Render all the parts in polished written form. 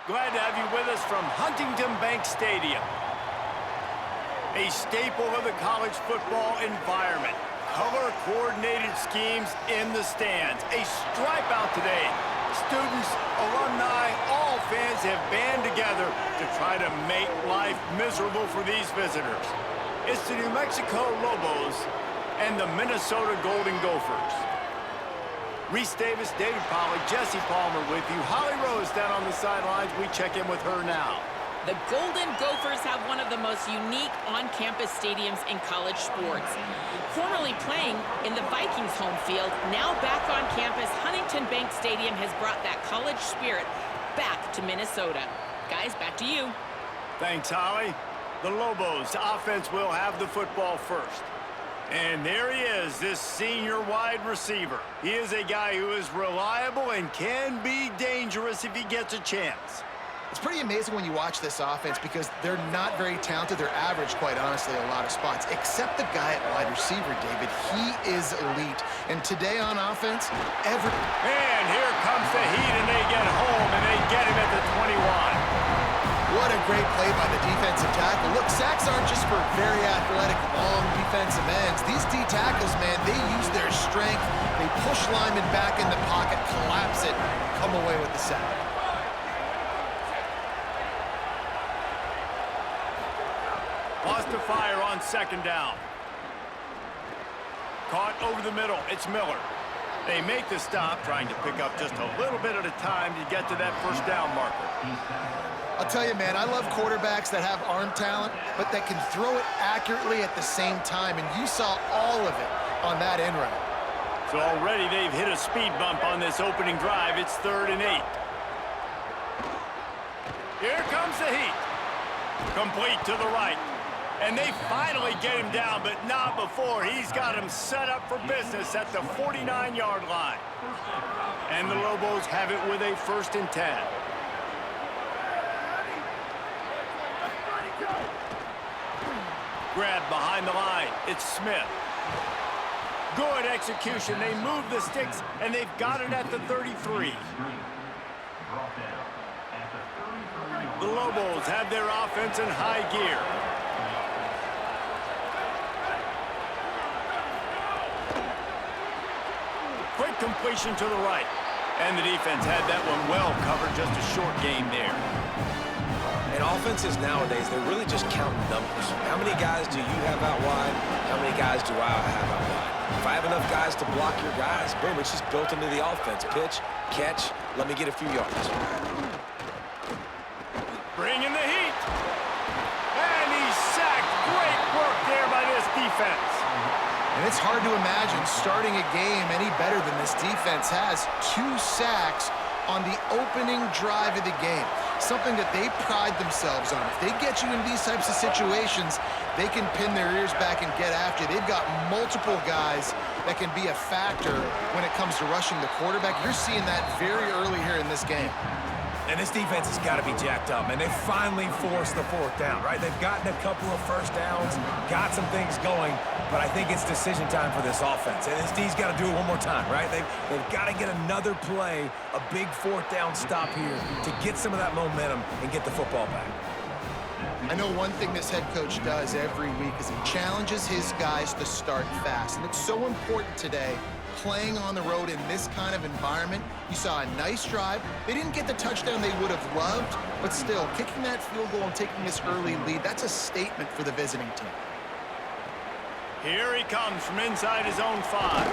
Glad to have you with us from Huntington Bank Stadium. A staple of the college football environment. Color-coordinated schemes in the stands. A stripe out today. Students, alumni, all fans have band together to try to make life miserable for these visitors. It's the New Mexico Lobos and the Minnesota Golden Gophers. Reese Davis, David Pollack, Jesse Palmer with you. Holly Rose down on the sidelines. We check in with her now. The Golden Gophers have one of the most unique on-campus stadiums in college sports. Formerly playing in the Vikings home field, now back on campus, Huntington Bank Stadium has brought that college spirit back to Minnesota. Guys, back to you. Thanks, Holly. The Lobos offense will have the football first. And there he is, this senior wide receiver. He is a guy who is reliable and can be dangerous if he gets a chance. It's pretty amazing when you watch this offense because they're not very talented. They're average, quite honestly, a lot of spots, except the guy at wide receiver, David. He is elite. And today on offense, And here comes the heat, and they get home, and they get him at the 21. What a great play by the defensive tackle. Look, sacks aren't just for very athletic, long defensive ends. These D tackles, man, they use their strength. They push linemen back in the pocket, collapse it, come away with the sack. Lost to fire on second down. Caught over the middle. It's Miller. They make the stop, trying to pick up just a little bit at a time to get to that first down marker. I'll tell you, man, I love quarterbacks that have arm talent, but that can throw it accurately at the same time, and you saw all of it on that end route. So already they've hit a speed bump on this opening drive. It's 3rd and 8. Here comes the heat. Complete to the right. And they finally get him down, but not before. He's got him set up for business at the 49-yard line. And the Lobos have it with a 1st and 10. Grab behind the line. It's Smith. Good execution. They move the sticks, and they've got it at the 33. The Lobos have their offense in high gear. Quick completion to the right. And the defense had that one well covered. Just a short game there. And offenses nowadays, they're really just counting numbers. How many guys do you have out wide? How many guys do I have out wide? If I have enough guys to block your guys, boom, it's just built into the offense. Pitch, catch, let me get a few yards. Bring in the heat. And he's sacked. Great work there by this defense. And it's hard to imagine starting a game any better than this defense has. 2 sacks on the opening drive of the game. Something that they pride themselves on. If they get you in these types of situations, they can pin their ears back and get after. They've got multiple guys that can be a factor when it comes to rushing the quarterback. You're seeing that very early here in this game. And this defense has got to be jacked up, and they finally forced the 4th down, right? They've gotten a couple of first downs, got some things going, but I think it's decision time for this offense. And this D's got to do it one more time, right? They've got to get another play, a big 4th down stop here to get some of that momentum and get the football back. I know one thing this head coach does every week is he challenges his guys to start fast, and it's so important today. Playing on the road in this kind of environment, you saw a nice drive. They didn't get the touchdown they would have loved, but still, kicking that field goal and taking this early lead, that's a statement for the visiting team. Here he comes from inside his own 5.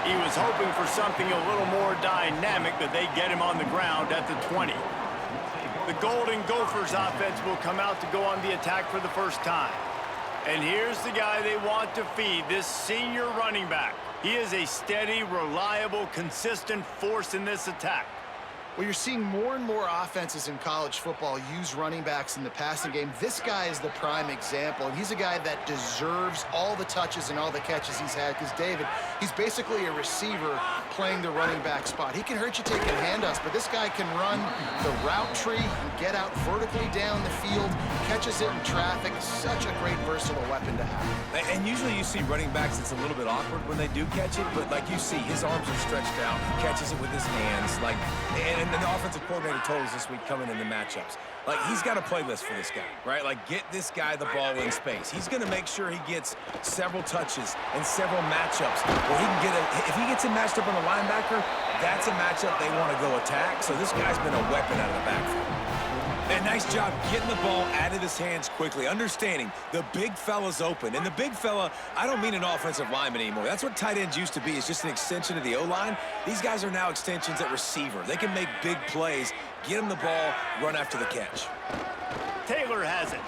He was hoping for something a little more dynamic, but they get him on the ground at the 20. The Golden Gophers offense will come out to go on the attack for the first time. And here's the guy they want to feed, this senior running back. He is a steady, reliable, consistent force in this attack. Well, you're seeing more and more offenses in college football use running backs in the passing game. This guy is the prime example, and he's a guy that deserves all the touches and all the catches he's had because, David, he's basically a receiver playing the running back spot. He can hurt you taking handoffs, but this guy can run the route tree, he can get out vertically down the field, catches it in traffic. Such a great versatile weapon to have. And usually you see running backs, it's a little bit awkward when they do catch it, but like you see, his arms are stretched out, he catches it with his hands. Like, and the offensive coordinator told us this week coming in the matchups, like, he's got a playlist for this guy, right? Like, get this guy the ball in space. He's going to make sure he gets several touches and several matchups where he can get if he gets him matched up on a linebacker, that's a matchup they want to go attack. So this guy's been a weapon out of the backfield. And nice job getting the ball out of his hands quickly, understanding the big fella's open. And the big fella, I don't mean an offensive lineman anymore. That's what tight ends used to be. It's just an extension of the O-line. These guys are now extensions at receiver. They can make big plays, get him the ball, run after the catch. Taylor has it.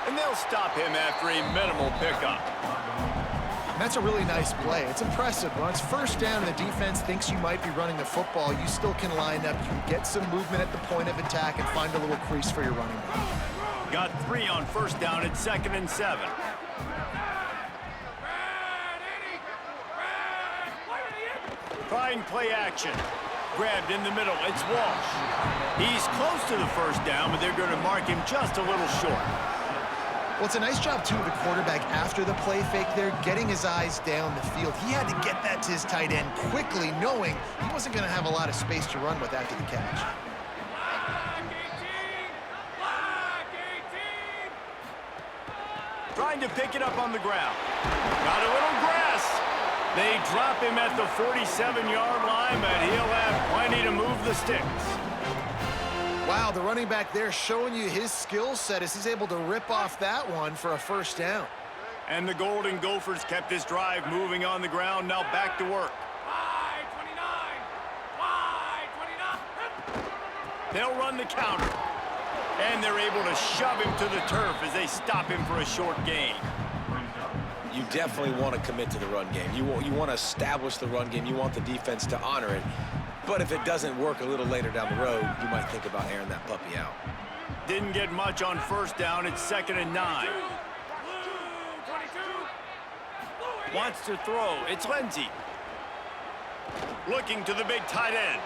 And they'll stop him after a minimal pickup. And that's a really nice play. It's impressive. When it's first down and the defense thinks you might be running the football, you still can line up. You can get some movement at the point of attack and find a little crease for your running back. Got 3 on first down at 2nd and 7. Trying play action. Grabbed in the middle. It's Walsh. He's close to the first down, but they're going to mark him just a little short. Well, it's a nice job, too, of the quarterback after the play fake there, getting his eyes down the field. He had to get that to his tight end quickly, knowing he wasn't going to have a lot of space to run with after the catch. Trying to pick it up on the ground. Got a little grass. They drop him at the 47-yard line, but he'll have plenty to move the sticks. Wow, the running back there showing you his skill set as he's able to rip off that one for a first down. And the Golden Gophers kept this drive moving on the ground. Now back to work. They'll run the counter. And they're able to shove him to the turf as they stop him for a short gain. You definitely want to commit to the run game. You want to establish the run game. You want the defense to honor it. But if it doesn't work a little later down the road, you might think about airing that puppy out. Didn't get much on first down. It's 2nd and 9. Wants to throw. It's Lindsey. Looking to the big tight end.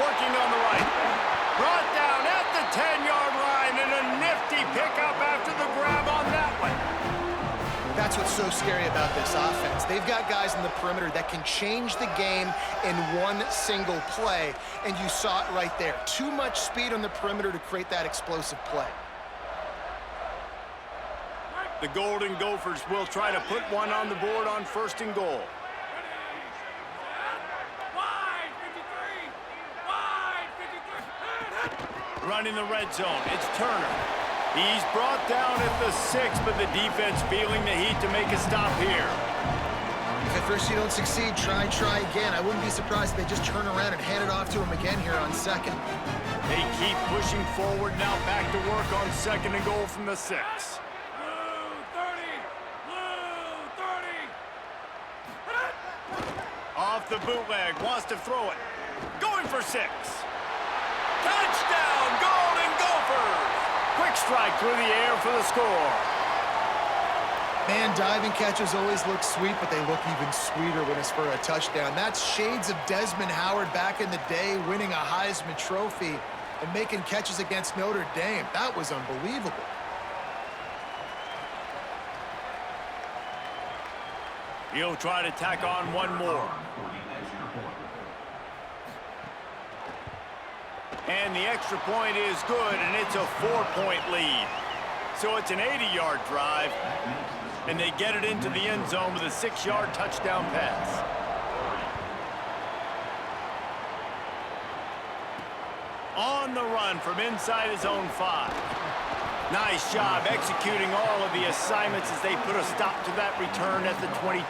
Working on the right. Brought down at the 10-yard line, and a nifty pickup after the grab on that one. That's what's so scary about this offense. They've got guys in the perimeter that can change the game in one single play, and you saw it right there. Too much speed on the perimeter to create that explosive play. The Golden Gophers will try to put one on the board on 1st and goal. Running the red zone, it's Turner. He's brought down at the 6, but the defense feeling the heat to make a stop here. If at first you don't succeed, try again. I wouldn't be surprised if they just turn around and hand it off to him again here on 2nd. They keep pushing forward, now back to work on 2nd and goal from the 6. Off the bootleg, wants to throw it. Going for 6. Touchdown, Golden Gophers! Quick strike through the air for the score. Man, diving catches always look sweet, but they look even sweeter when it's for a touchdown. That's shades of Desmond Howard back in the day, winning a Heisman Trophy and making catches against Notre Dame. That was unbelievable. He'll try to tack on one more. And the extra point is good, and it's a 4-point lead. So it's an 80-yard drive, and they get it into the end zone with a 6-yard touchdown pass. On the run from inside his own 5. Nice job executing all of the assignments as they put a stop to that return at the 22.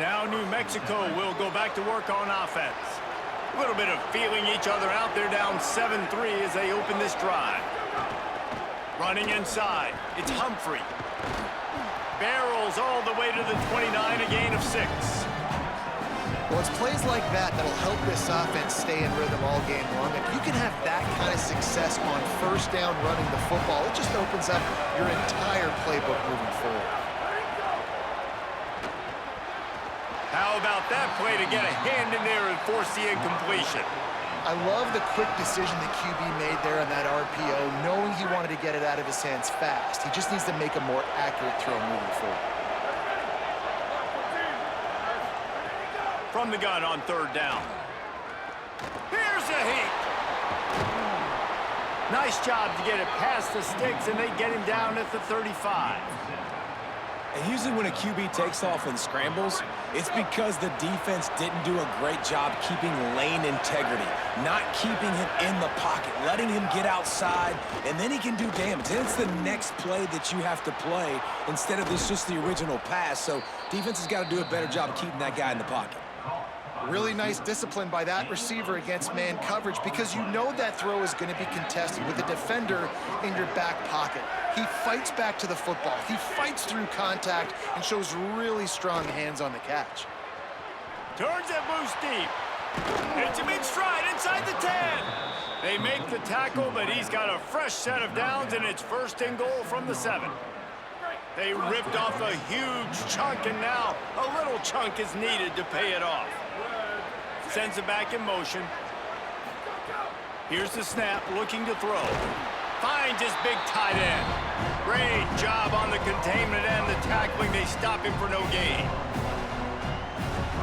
Now New Mexico will go back to work on offense. A little bit of feeling each other out. They're down 7-3 as they open this drive. Running inside, it's Humphrey. Barrels all the way to the 29, a gain of 6. Well, it's plays like that that'll help this offense stay in rhythm all game long. If you can have that kind of success on first down running the football, it just opens up your entire playbook moving forward. How about that play to get a hand in there and force the incompletion? I love the quick decision the QB made there on that RPO, knowing he wanted to get it out of his hands fast. He just needs to make a more accurate throw moving forward. From the gun on third down. Here's a heat. Nice job to get it past the sticks, and they get him down at the 35. And usually when a QB takes off and scrambles, it's because the defense didn't do a great job keeping lane integrity, not keeping him in the pocket, letting him get outside, and then he can do damage. And it's the next play that you have to play instead of this just the original pass. So defense has got to do a better job of keeping that guy in the pocket. Really nice discipline by that receiver against man coverage, because you know that throw is going to be contested with a defender in your back pocket. He fights back to the football. He fights through contact and shows really strong hands on the catch. Turns it loose deep. Hits him in stride inside the 10. They make the tackle, but he's got a fresh set of downs, and it's first and goal from the 7. They ripped off a huge chunk, and now a little chunk is needed to pay it off. Sends it back in motion. Here's the snap, looking to throw. Finds his big tight end. Great job on the containment and the tackling. They stop him for no gain.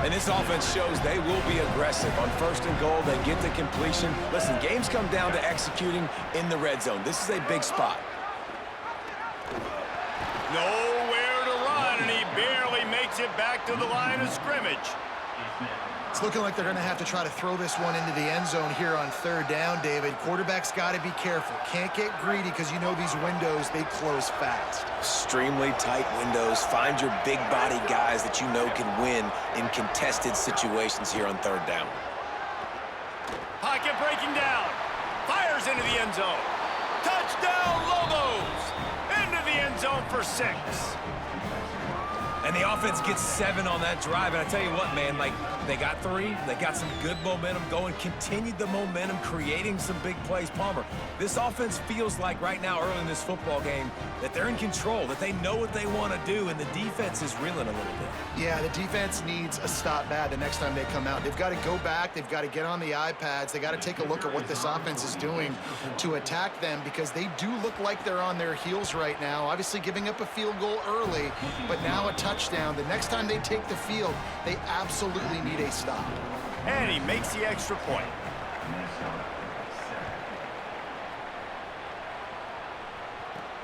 And this offense shows they will be aggressive. On first and goal, they get the completion. Listen, games come down to executing in the red zone. This is a big spot. Nowhere to run, and he barely makes it back to the line of scrimmage. It's looking like they're going to have to try to throw this one into the end zone here on third down, David. Quarterback's got to be careful. Can't get greedy, because you know these windows, they close fast. Extremely tight windows. Find your big body guys that you know can win in contested situations here on third down. Pocket breaking down. Fires into the end zone. Touchdown, Lobos! Into the end zone for 6. And the offense gets 7 on that drive. And I tell you what, man, like, they got 3. They got some good momentum going, continued the momentum, creating some big plays. Palmer, this offense feels like right now, early in this football game, that they're in control, that they know what they want to do, and the defense is reeling a little bit. Yeah, the defense needs a stop bad the next time they come out. They've got to go back. They've got to get on the iPads. They got to take a look at what this offense is doing to attack them, because they do look like they're on their heels right now. Obviously giving up a field goal early, but now a touchdown. The next time they take the field, they absolutely need a stop. And he makes the extra point.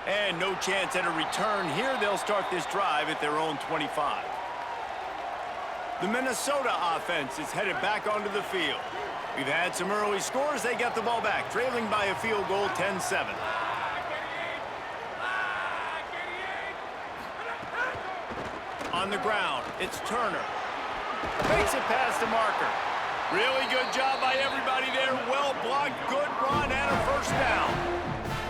And no chance at a return here. They'll start this drive at their own 25. The Minnesota offense is headed back onto the field. We've had some early scores. They got the ball back, trailing by a field goal, 10-7. On the ground, it's Turner. Makes it past the marker. Really good job by everybody there. Well blocked, good run, and a first down.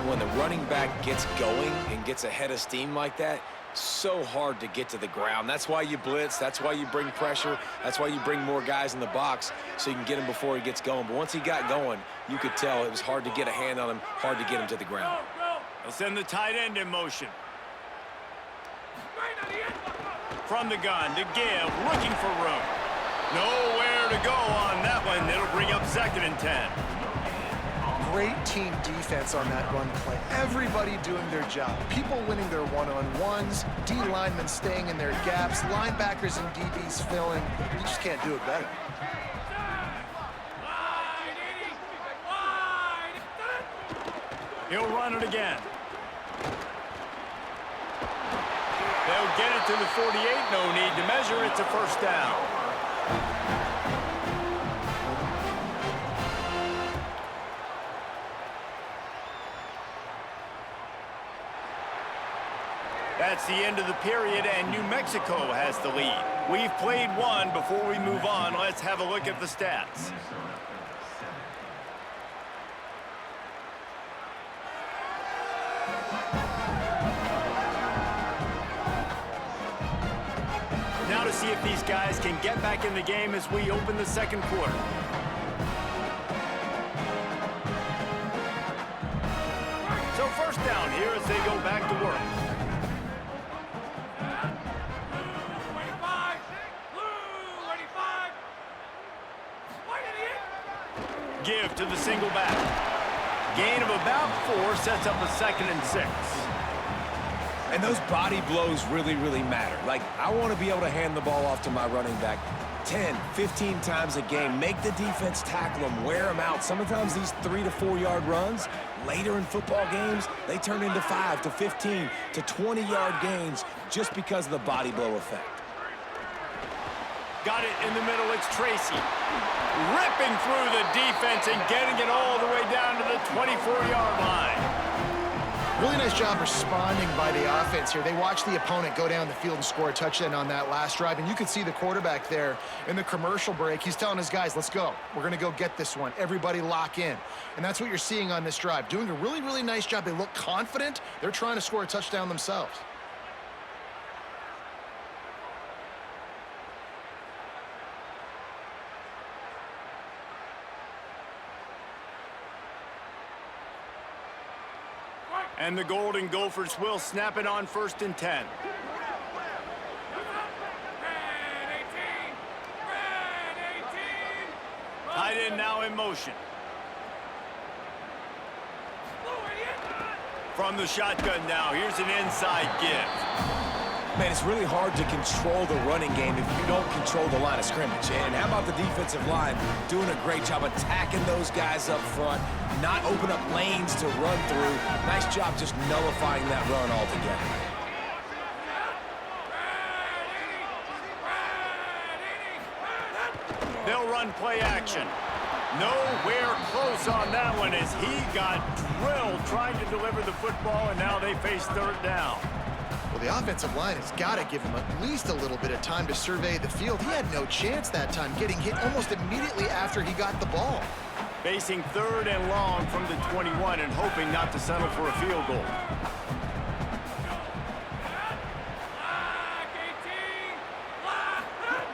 When the running back gets going and gets ahead of steam like that, so hard to get to the ground. That's why you blitz. That's why you bring pressure. That's why you bring more guys in the box so you can get him before he gets going. But once he got going, you could tell it was hard to get a hand on him, hard to get him to the ground. They'll send the tight end in motion. From the gun to give, looking for room. Nowhere to go on that one. It'll bring up 2nd and 10. Great team defense on that run play. Everybody doing their job. People winning their one-on-ones, D linemen staying in their gaps, linebackers and DBs filling. You just can't do it better. He'll run it again. They'll get it to the 48. No need to measure. It's a first down. That's the end of the period, and New Mexico has the lead. We've played one. Before we move on, let's have a look at the stats. Now to see if these guys can get back in the game as we open the second quarter. So first down here as they go back to work. to the single back. Gain of about 4 sets up a 2nd and 6. And those body blows really, really matter. Like, I want to be able to hand the ball off to my running back 10, 15 times a game. Make the defense tackle them, wear them out. Sometimes these 3 to 4 yard runs, later in football games, they turn into 5 to 15 to 20 yard gains just because of the body blow effect. Got it in the middle, it's Tracy. Ripping through the defense and getting it all the way down to the 24-yard line. Really nice job responding by the offense here. They watched the opponent go down the field and score a touchdown on that last drive, and you could see the quarterback there in the commercial break. He's telling his guys, let's go. We're going to go get this one. Everybody lock in. And that's what you're seeing on this drive. Doing a really, really nice job. They look confident. They're trying to score a touchdown themselves. And the Golden Gophers will snap it on 1st and 10. Tight end now in motion. From the shotgun now, here's an inside give. Man, it's really hard to control the running game if you don't control the line of scrimmage. And how about the defensive line doing a great job attacking those guys up front, not open up lanes to run through. Nice job just nullifying that run altogether. They'll run play action. Nowhere close on that one as he got drilled trying to deliver the football, and now they face 3rd down. Well, the offensive line has got to give him at least a little bit of time to survey the field. He had no chance that time, getting hit almost immediately after he got the ball. Facing 3rd and long from the 21 and hoping not to settle for a field goal.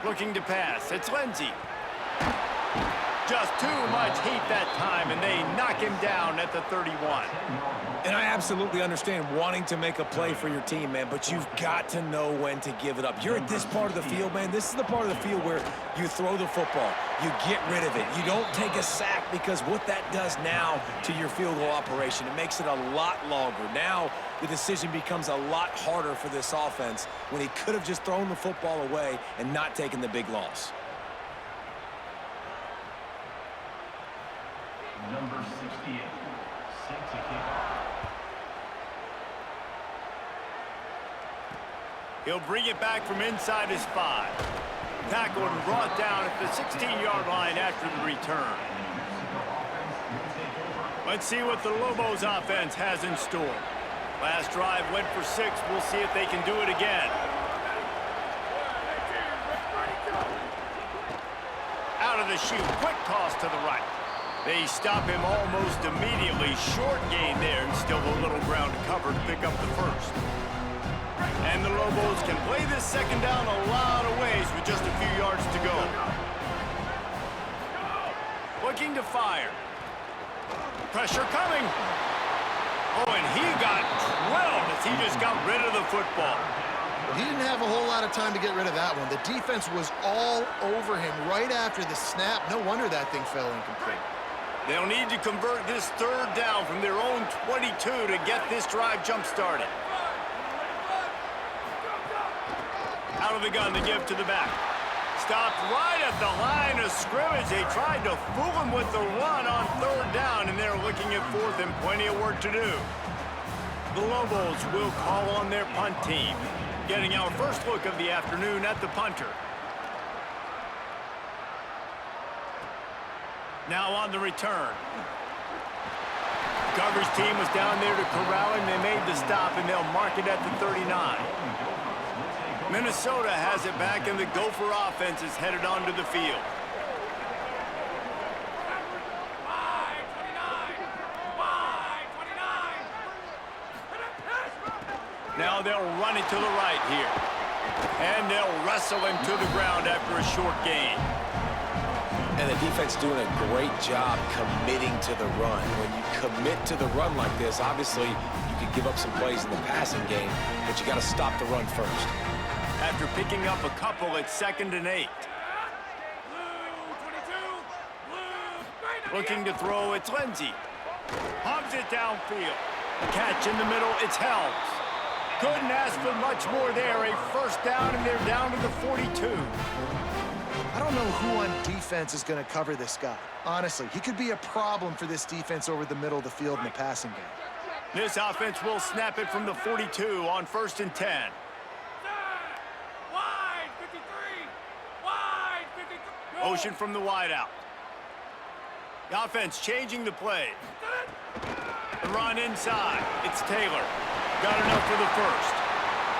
Looking to pass, it's Lindsey. Just too much heat that time, and they knock him down at the 31. And I absolutely understand wanting to make a play for your team, man, but you've got to know when to give it up. You're at this part of the field, man. This is the part of the field where you throw the football. You get rid of it. You don't take a sack, because what that does now to your field goal operation, it makes it a lot longer. Now the decision becomes a lot harder for this offense when he could have just thrown the football away and not taken the big loss. Number 68, set to kick. He'll bring it back from inside his 5. Tackled and brought down at the 16-yard line after the return. Let's see what the Lobos offense has in store. Last drive went for 6. We'll see if they can do it again. Out of the chute, quick toss to the right. They stop him almost immediately. Short gain there, and still a little ground to cover to pick up the 1st. And the Lobos can play this 2nd down a lot of ways with just a few yards to go. Looking to fire. Pressure coming. Oh, and he got drilled as he just got rid of the football. He didn't have a whole lot of time to get rid of that one. The defense was all over him right after the snap. No wonder that thing fell incomplete. They'll need to convert this 3rd down from their own 22 to get this drive jump-started. Out of the gun to give to the back. Stopped right at the line of scrimmage. They tried to fool him with the run on 3rd down, and they're looking at 4th and plenty of work to do. The Lobos will call on their punt team. Getting our first look of the afternoon at the punter. Now on the return. Coverage team was down there to corral him. They made the stop, and they'll mark it at the 39. Minnesota has it back, and the Gopher offense is headed onto the field. Now they'll run it to the right here. And they'll wrestle him to the ground after a short gain. And the defense doing a great job committing to the run. When you commit to the run like this, obviously you can give up some plays in the passing game, but you got to stop the run first. After picking up a couple, it's 2nd and 8. Looking to throw, it's Lindsey. Pumps it downfield. Catch in the middle, it's Helms. Couldn't ask for much more there. A first down, and they're down to the 42. I don't know who on defense is going to cover this guy. Honestly, he could be a problem for this defense over the middle of the field in the passing game. This offense will snap it from the 42 on 1st and 10. Wide 53. Wide 53. Motion from the wideout. The offense changing the play. The run inside. It's Taylor. Got enough for the first.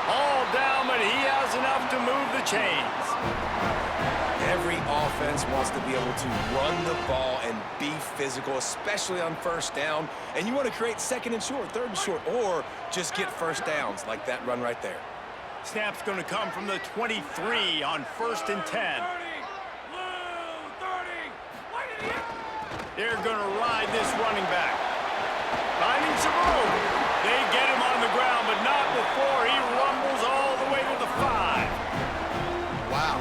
All down, but he has enough to move the chains. Every offense wants to be able to run the ball and be physical, especially on first down. And you want to create 2nd and short, 3rd and short, or just get first downs like that run right there. Snap's going to come from the 23 on 1st and 10. 30. Blue 30. Why did he? They're going to ride this running back. Finding some room. They get him on the ground, but not before he rumbles all the way to the 5. Wow.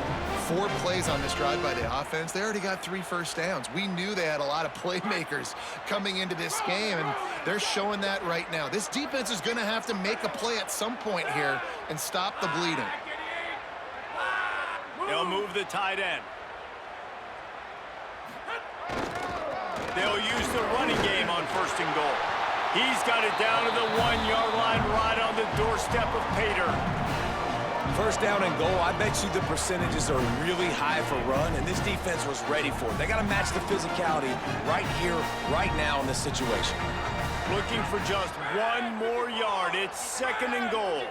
4 plays on this drive by the offense. They already got 3 first downs. We knew they had a lot of playmakers coming into this game, and they're showing that right now. This defense is going to have to make a play at some point here and stop the bleeding. They'll move the tight end. They'll use the running game on 1st and goal. He's got it down to the 1-yard line right on the doorstep of Pater. First down and goal, I bet you the percentages are really high for run, and this defense was ready for it. They got to match the physicality right here, right now in this situation. Looking for just 1 more yard. It's 2nd and goal.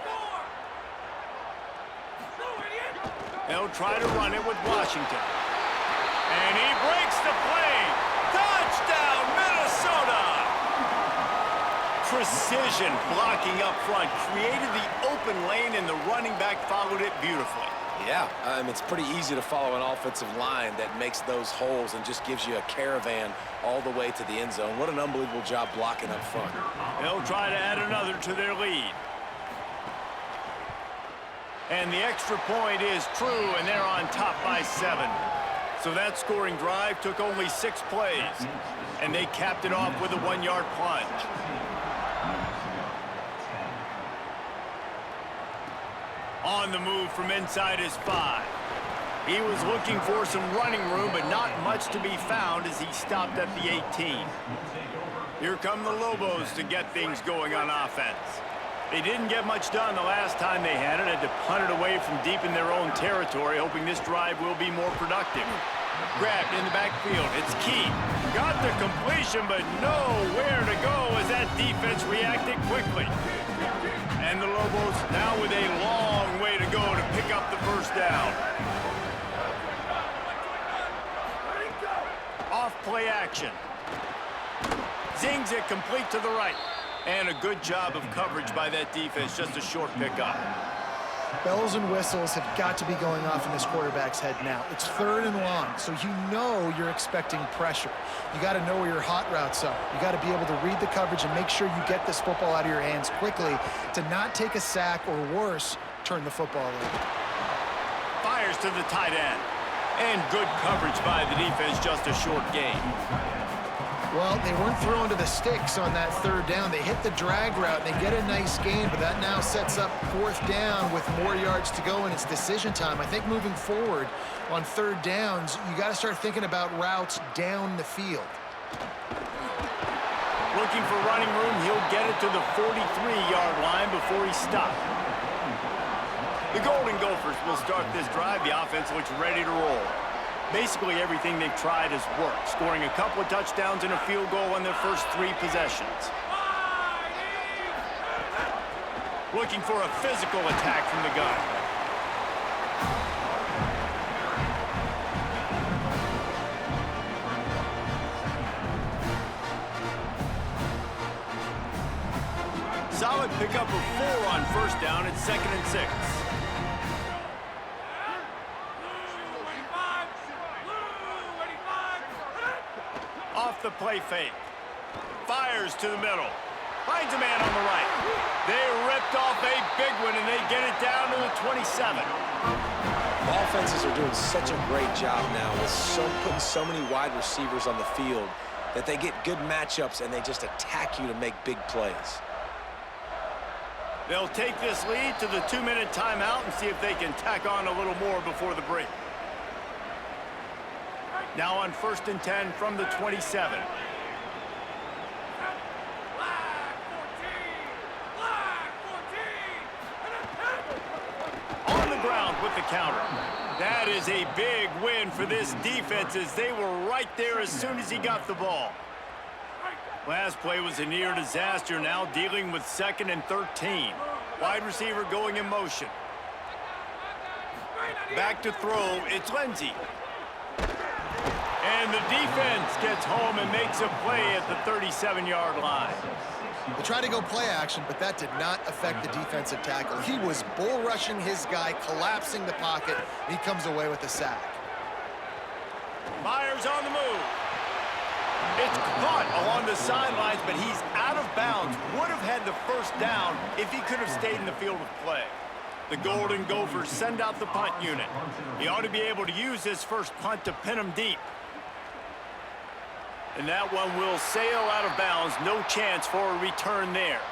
They'll try to run it with Washington. And he breaks the play. Touchdown, Minnesota! Precision blocking up front created the open lane, and the running back followed it beautifully. Yeah, it's pretty easy to follow an offensive line that makes those holes and just gives you a caravan all the way to the end zone. What an unbelievable job blocking up front. They'll try to add another to their lead. And the extra point is true, and they're on top by 7. So that scoring drive took only 6 plays, and they capped it off with a 1-yard plunge. On the move from inside his 5. He was looking for some running room, but not much to be found as he stopped at the 18. Here come the Lobos to get things going on offense. They didn't get much done the last time they had it. Had to punt it away from deep in their own territory, hoping this drive will be more productive. Grabbed in the backfield. It's Key. Got the completion, but nowhere to go as that defense reacted quickly. And the Lobos now with a long way to go to pick up the first down. Off play action. Zings it complete to the right. And a good job of coverage by that defense, just a short pickup. Bells and whistles have got to be going off in this quarterback's head now. It's 3rd and long, so you know you're expecting pressure. You got to know where your hot routes are. You got to be able to read the coverage and make sure you get this football out of your hands quickly to not take a sack or worse, turn the football over. Fires to the tight end. And good coverage by the defense, just a short gain. Well, they weren't throwing to the sticks on that 3rd down. They hit the drag route, and they get a nice gain, but that now sets up 4th down with more yards to go, and it's decision time. I think moving forward on 3rd downs, you got to start thinking about routes down the field. Looking for running room, he'll get it to the 43-yard line before he stopped. The Golden Gophers will start this drive. The offense looks ready to roll. Basically everything they've tried has worked, scoring a couple of touchdowns and a field goal on their first 3 possessions. Looking for a physical attack from the gun. Solid pickup of 4 on first down. It's 2nd and 6. Off the play fake. Fires to the middle. Finds a man on the right. They ripped off a big one, and they get it down to the 27. Offenses are doing such a great job now with putting so many wide receivers on the field that they get good matchups and they just attack you to make big plays. They'll take this lead to the 2-minute timeout and see if they can tack on a little more before the break. Now on 1st and 10 from the 27. On the ground with the counter. That is a big win for this defense as they were right there as soon as he got the ball. Last play was a near disaster, now dealing with 2nd and 13. Wide receiver going in motion. Back to throw, it's Lindsey. And the defense gets home and makes a play at the 37-yard line. They tried to go play action, but that did not affect the defensive tackle. He was bull rushing his guy, collapsing the pocket, and he comes away with a sack. Myers on the move. It's caught along the sidelines, but he's out of bounds. Would have had the first down if he could have stayed in the field of play. The Golden Gophers send out the punt unit. He ought to be able to use this first punt to pin him deep. And that one will sail out of bounds. No chance for a return there.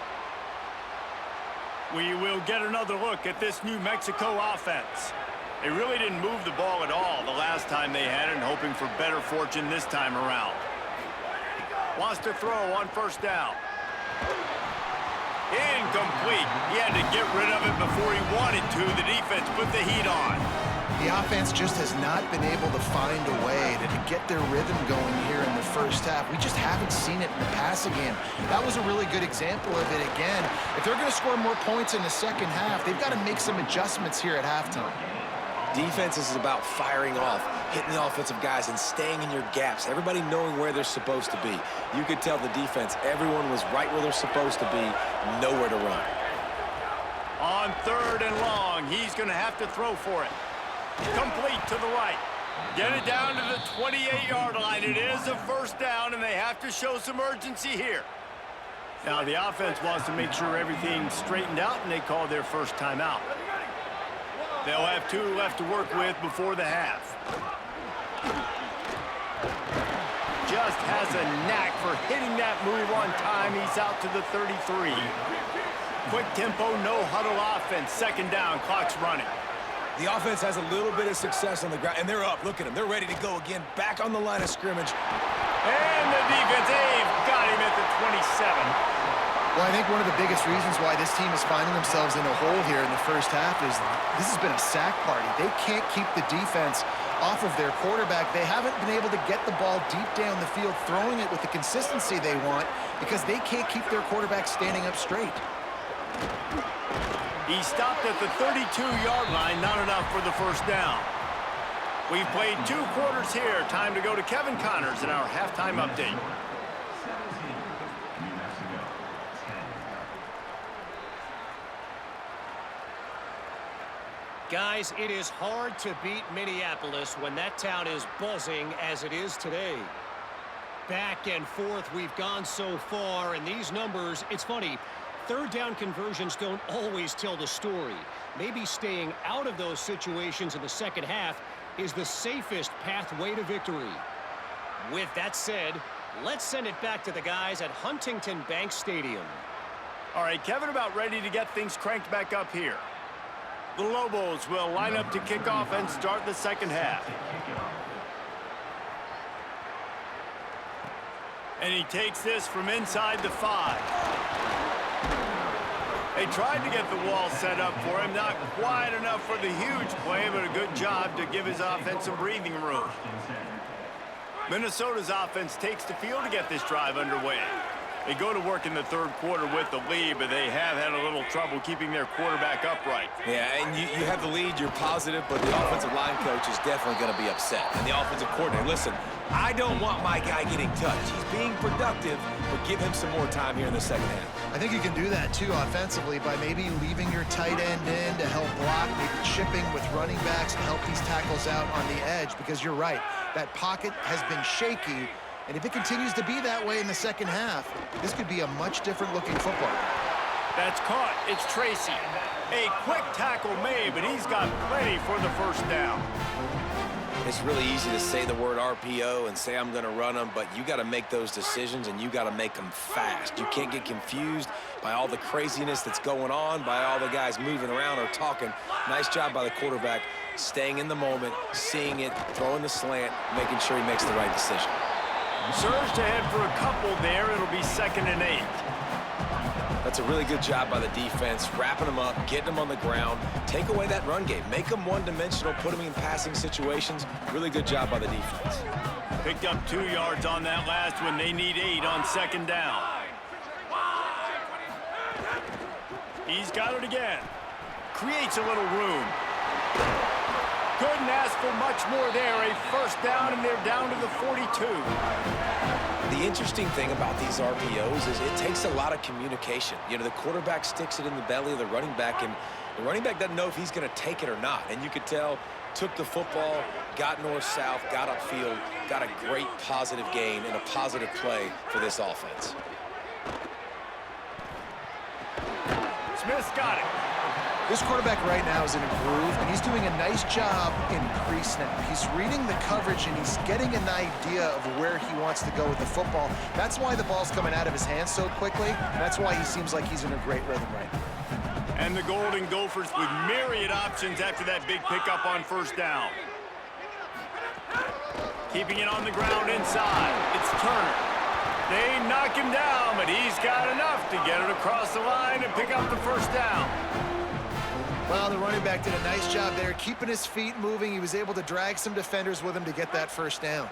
We will get another look at this New Mexico offense. They really didn't move the ball at all the last time they had it, and hoping for better fortune this time around. Wants to throw on 1st down. Incomplete. He had to get rid of it before he wanted to. The defense put the heat on. The offense just has not been able to find a way to get their rhythm going here in the first half. We just haven't seen it in the passing game. That was a really good example of it again. If they're going to score more points in the second half, they've got to make some adjustments here at halftime. Defense is about firing off, hitting the offensive guys, and staying in your gaps. Everybody knowing where they're supposed to be. You could tell the defense, everyone was right where they're supposed to be, nowhere to run. On 3rd and long, he's going to have to throw for it. Complete to the right. Get it down to the 28-yard line. It is a 1st down, and they have to show some urgency here. Now, the offense wants to make sure everything's straightened out, and they call their first timeout. They'll have 2 left to work with before the half. Just has a knack for hitting that move on time. He's out to the 33. Quick tempo, no huddle offense. 2nd down, clock's running. The offense has a little bit of success on the ground, and they're up. Look at them. They're ready to go again. Back on the line of scrimmage. And the defense, they've got him at the 27. Well, I think one of the biggest reasons why this team is finding themselves in a hole here in the first half is this has been a sack party. They can't keep the defense off of their quarterback. They haven't been able to get the ball deep down the field, throwing it with the consistency they want because they can't keep their quarterback standing up straight. He stopped at the 32-yard line, not enough for the 1st down. We've played 2 quarters here. Time to go to Kevin Connors in our halftime update. Guys, it is hard to beat Minneapolis when that town is buzzing as it is today. Back and forth we've gone so far, and these numbers, it's funny, 3rd down conversions don't always tell the story. Maybe staying out of those situations in the second half is the safest pathway to victory. With that said, let's send it back to the guys at Huntington Bank Stadium. All right, Kevin, about ready to get things cranked back up here. The Lobos will line up to kick off and start the second half. And he takes this from inside the 5. They tried to get the wall set up for him. Not quite enough for the huge play, but a good job to give his offense some breathing room. Minnesota's offense takes the field to get this drive underway. They go to work in the 3rd quarter with the lead, but they have had a little trouble keeping their quarterback upright. Yeah, and you have the lead, you're positive, but the offensive line coach is definitely going to be upset. And the offensive coordinator, listen, I don't want my guy getting touched. He's being productive, but give him some more time here in the second half. I think you can do that, too, offensively, by maybe leaving your tight end in to help block, maybe chipping with running backs to help these tackles out on the edge, because you're right, that pocket has been shaky, and if it continues to be that way in the second half, this could be a much different looking football. That's caught. It's Tracy. A quick tackle made, but he's got plenty for the 1st down. It's really easy to say the word RPO and say I'm going to run them, but you got to make those decisions, and you got to make them fast. You can't get confused by all the craziness that's going on, by all the guys moving around or talking. Nice job by the quarterback, staying in the moment, seeing it, throwing the slant, making sure he makes the right decision. Surged ahead for a couple there. It'll be 2nd and 8. That's a really good job by the defense, wrapping them up, getting them on the ground, take away that run game, make them one-dimensional, put them in passing situations. Really good job by the defense. Picked up 2 yards on that last one. They need 8 on 2nd down. He's got it again. Creates a little room. Couldn't ask for much more there. A 1st down, and they're down to the 42. The interesting thing about these RPOs is it takes a lot of communication. You know, the quarterback sticks it in the belly of the running back, and the running back doesn't know if he's going to take it or not. And you could tell, took the football, got north-south, got upfield, got a great positive gain and a positive play for this offense. Smith's got it. This quarterback right now is in a groove, and he's doing a nice job in pre-snap. He's reading the coverage, and he's getting an idea of where he wants to go with the football. That's why the ball's coming out of his hands so quickly. That's why he seems like he's in a great rhythm right now. And the Golden Gophers with myriad options after that big pickup on 1st down. Keeping it on the ground inside. It's Turner. They knock him down, but he's got enough to get it across the line and pick up the 1st down. Well, the running back did a nice job there, keeping his feet moving. He was able to drag some defenders with him to get that 1st down.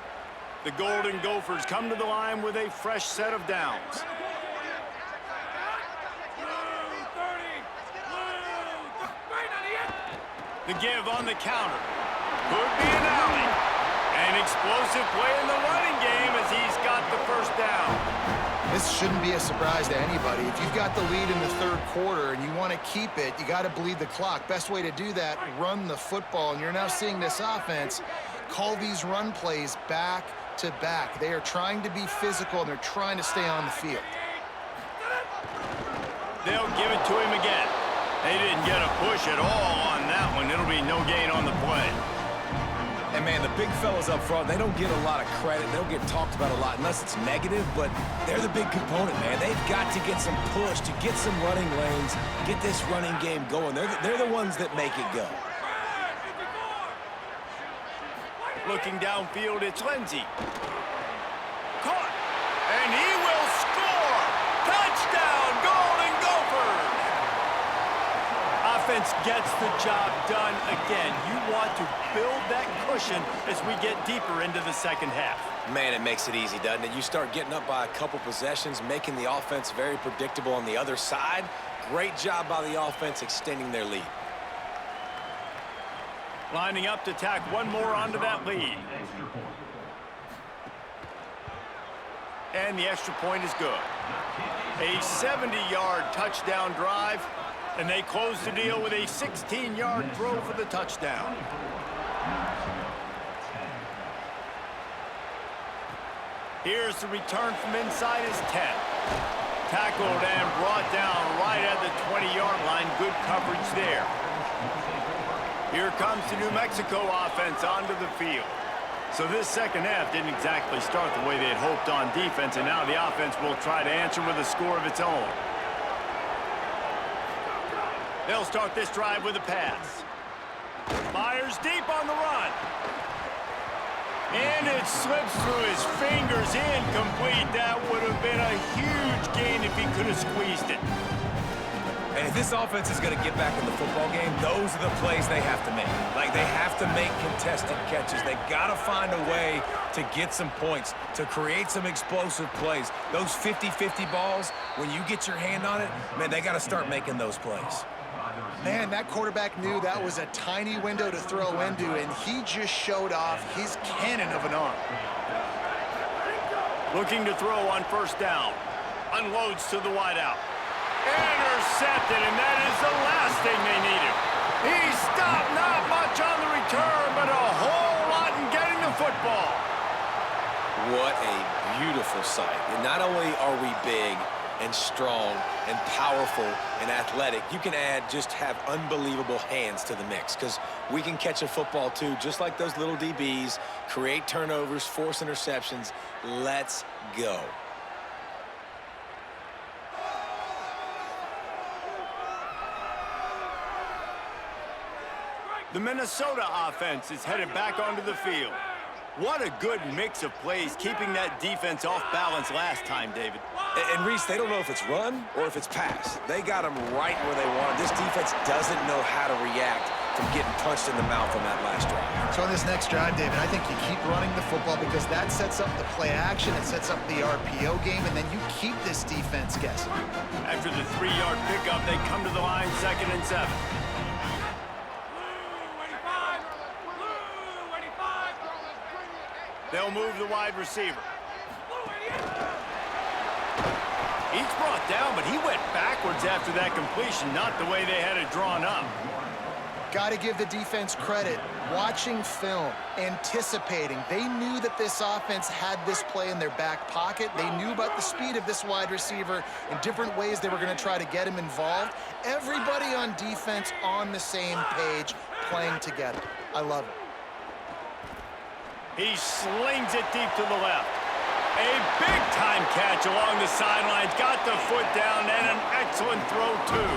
The Golden Gophers come to the line with a fresh set of downs. The give on the counter. Could be an alley. An explosive play in the running game as he's got the 1st down. This shouldn't be a surprise to anybody. If you've got the lead in the 3rd quarter and you want to keep it, you got to bleed the clock. Best way to do that, run the football. And you're now seeing this offense call these run plays back to back. They are trying to be physical, and they're trying to stay on the field. They'll give it to him again. They didn't get a push at all on that one. It'll be no gain on the play. And, man, the big fellas up front, they don't get a lot of credit. They don't get talked about a lot unless it's negative, but they're the big component, man. They've got to get some push, to get some running lanes, get this running game going. They're the ones that make it go. Looking downfield, it's Lindsey. Caught. And he will score. Touchdown, Golden Gophers. Offense gets the job done again. You want to build that cushion as we get deeper into the 2nd half. Man, it makes it easy, doesn't it? You start getting up by a couple possessions, making the offense very predictable on the other side. Great job by the offense extending their lead. Lining up to tack one more onto that lead. And the extra point is good. A 70-yard touchdown drive, and they close the deal with a 16-yard throw for the touchdown. Here's the return from inside his 10. Tackled and brought down right at the 20-yard line. Good coverage there. Here comes the New Mexico offense onto the field. So this 2nd half didn't exactly start the way they had hoped on defense, and now the offense will try to answer with a score of its own. They'll start this drive with a pass. Fires deep on the run. And it slips through his fingers, incomplete. That would have been a huge gain if he could have squeezed it. And if this offense is going to get back in the football game, those are the plays they have to make. Like, they have to make contested catches. They got to find a way to get some points, to create some explosive plays. Those 50-50 balls, when you get your hand on it, man, they got to start making those plays. Man, that quarterback knew that was a tiny window to throw into, and he just showed off his cannon of an arm. Looking to throw on 1st down. Unloads to the wideout. Intercepted, and that is the last thing they needed. He stopped, not much on the return, but a whole lot in getting the football. What a beautiful sight. And not only are we big, and strong and powerful and athletic, you can have unbelievable hands to the mix, because we can catch a football too, just like those little DBs, create turnovers, force interceptions. Let's go. The Minnesota offense is headed back onto the field. What a good mix of plays, keeping that defense off balance last time, David. And Reese, they don't know if it's run or if it's pass. They got them right where they want it. This defense doesn't know how to react from getting punched in the mouth on that last drive. So on this next drive, David, I think you keep running the football because that sets up the play action, it sets up the RPO game, and then you keep this defense guessing. After the 3-yard pickup, they come to the line 2nd and 7. They'll move the wide receiver. He's brought down, but he went backwards after that completion, not the way they had it drawn up. Got to give the defense credit. Watching film, anticipating. They knew that this offense had this play in their back pocket. They knew about the speed of this wide receiver and different ways they were going to try to get him involved. Everybody on defense on the same page, playing together. I love it. He slings it deep to the left. A big-time catch along the sidelines. Got the foot down and an excellent throw, too.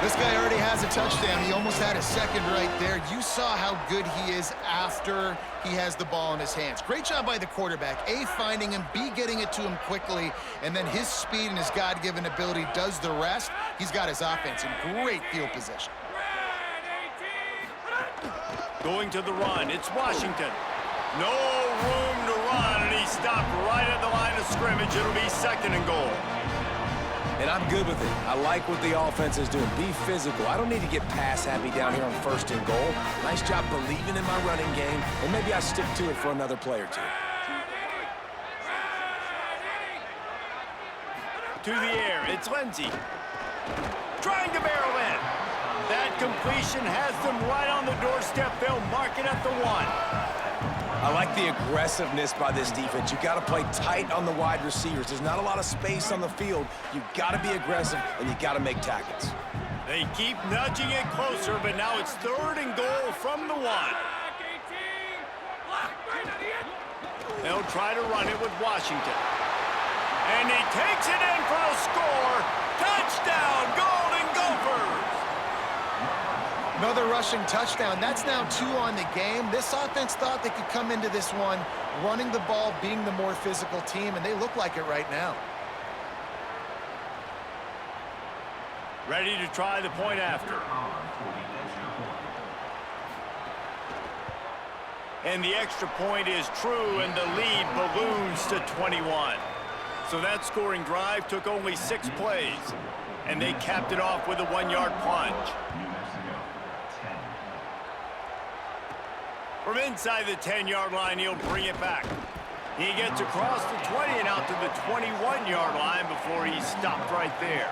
This guy already has a touchdown. He almost had a second right there. You saw how good he is after he has the ball in his hands. Great job by the quarterback. A, finding him, B, getting it to him quickly, and then his speed and his God-given ability does the rest. He's got his offense in great field position. Going to the run, it's Washington. No room to run, and he stopped right at the line of scrimmage. It'll be 2nd and goal. And I'm good with it. I like what the offense is doing. Be physical. I don't need to get pass happy down here on 1st and goal. Nice job believing in my running game, and maybe I stick to it for another play or two. To the air, it's Lindsey. Trying to barrel in. That completion has them right on the doorstep. They'll mark it at the 1. I like the aggressiveness by this defense. You got to play tight on the wide receivers. There's not a lot of space on the field. You got to be aggressive, and you got to make tackles. They keep nudging it closer, but now it's 3rd and goal from the 1. They'll try to run it with Washington. And he takes it in for a score. Touchdown, Golden Gophers! Another rushing touchdown. That's now 2 on the game. This offense thought they could come into this one running the ball, being the more physical team, and they look like it right now. Ready to try the point after. And the extra point is true, and the lead balloons to 21. So that scoring drive took only 6 plays, and they capped it off with a 1-yard plunge. From inside the 10-yard line, he'll bring it back. He gets across the 20 and out to the 21-yard line before he's stopped right there.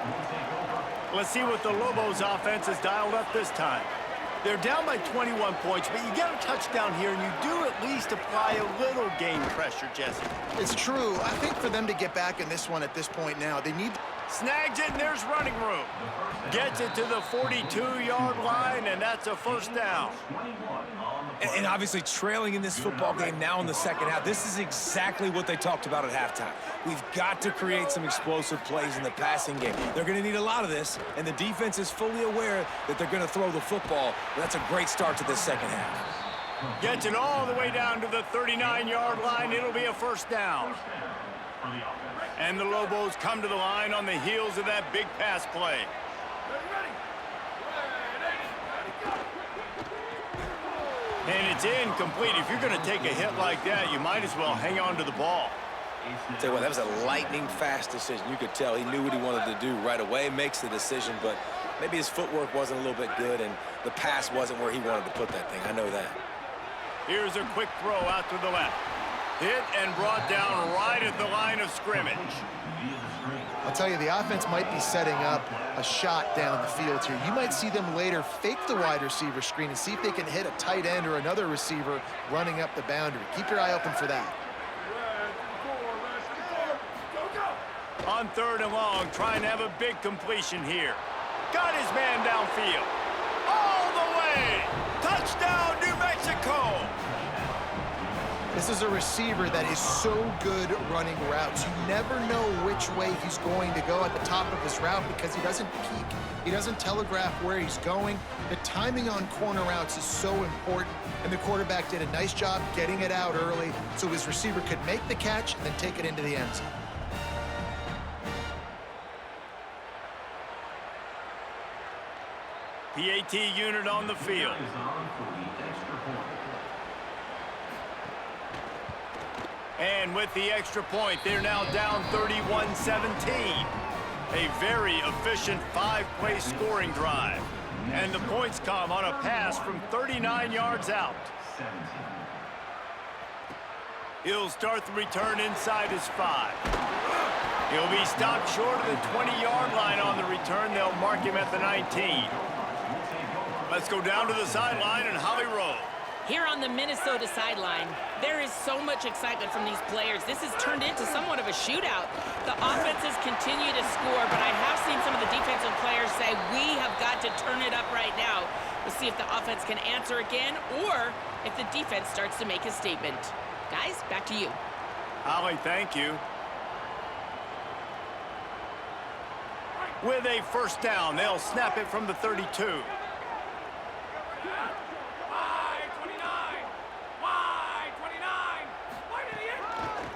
Let's see what the Lobos offense has dialed up this time. They're down by 21 points, but you get a touchdown here, and you do at least apply a little game pressure, Jesse. It's true. I think for them to get back in this one at this point now, they need... Snags it, and there's running room. Gets it to the 42-yard line, and that's a 1st down. And obviously trailing in this football game now in the 2nd half. This is exactly what they talked about at halftime. We've got to create some explosive plays in the passing game. They're going to need a lot of this, and the defense is fully aware that they're going to throw the football. That's a great start to this 2nd half. Gets it all the way down to the 39-yard line. It'll be a 1st down. And the Lobos come to the line on the heels of that big pass play. And it's incomplete. If you're going to take a hit like that, you might as well hang on to the ball. I'll tell you what, that was a lightning-fast decision. You could tell he knew what he wanted to do right away, makes the decision, but maybe his footwork wasn't a little bit good, and the pass wasn't where he wanted to put that thing. I know that. Here's a quick throw out to the left. Hit and brought down right at the line of scrimmage. I'll tell you, the offense might be setting up a shot down the field here. You might see them later fake the wide receiver screen and see if they can hit a tight end or another receiver running up the boundary. Keep your eye open for that. On 3rd and long, trying to have a big completion here. Got his man downfield. All the way! Touchdown, New Mexico! This is a receiver that is so good running routes. You never know which way he's going to go at the top of his route because he doesn't peek. He doesn't telegraph where he's going. The timing on corner routes is so important, and the quarterback did a nice job getting it out early so his receiver could make the catch and then take it into the end zone. PAT unit on the field. And with the extra point, they're now down 31-17. A very efficient 5-play scoring drive. And the points come on a pass from 39 yards out. He'll start the return inside his 5. He'll be stopped short of the 20-yard line on the return. They'll mark him at the 19. Let's go down to the sideline and Holly Rowe. Here on the Minnesota sideline, there is so much excitement from these players. This has turned into somewhat of a shootout. The offenses continue to score, but I have seen some of the defensive players say, we have got to turn it up right now. We'll see if the offense can answer again or if the defense starts to make a statement. Guys, back to you. Holly, thank you. With a first down, they'll snap it from the 32.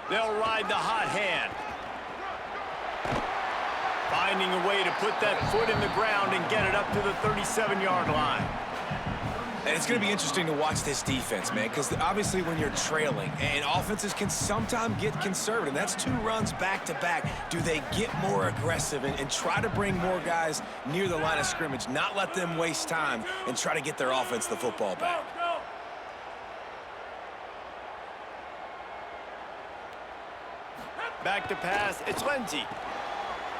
They'll ride the hot hand. Finding a way to put that foot in the ground and get it up to the 37-yard line. And it's going to be interesting to watch this defense, man, because obviously when you're trailing, and offenses can sometimes get conservative. That's 2 runs back-to-back. Do they get more aggressive and try to bring more guys near the line of scrimmage, not let them waste time, and try to get their offense the football back? Back to pass, it's Lindsey.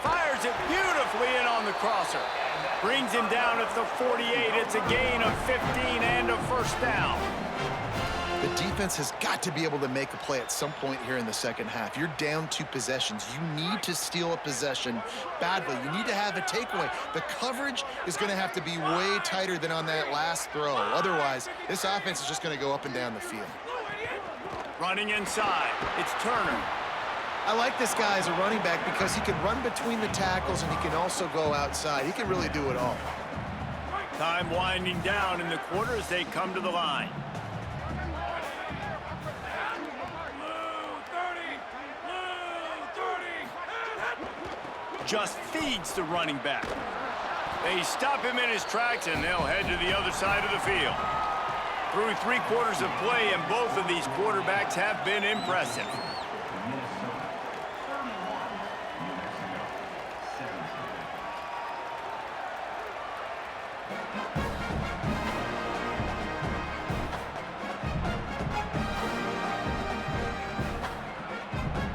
Fires it beautifully in on the crosser. Brings him down at the 48. It's a gain of 15 and a first down. The defense has got to be able to make a play at some point here in the second half. You're down 2 possessions. You need to steal a possession badly. You need to have a takeaway. The coverage is going to have to be way tighter than on that last throw. Otherwise, this offense is just going to go up and down the field. Running inside, it's Turner. I like this guy as a running back because he can run between the tackles and he can also go outside. He can really do it all. Time winding down in the quarter as they come to the line. Just feeds the running back. They stop him in his tracks and they'll head to the other side of the field. Through 3 quarters of play, and both of these quarterbacks have been impressive.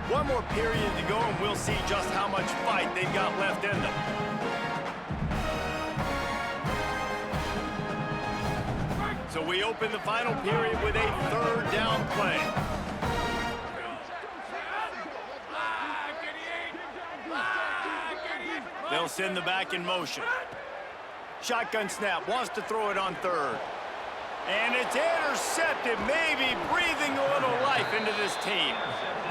One more period to go, and we'll see just how much fight they've got left in them. So we open the final period with a 3rd down play. They'll send the back in motion. Shotgun snap, wants to throw it on 3rd. And it's intercepted, maybe breathing a little life into this team.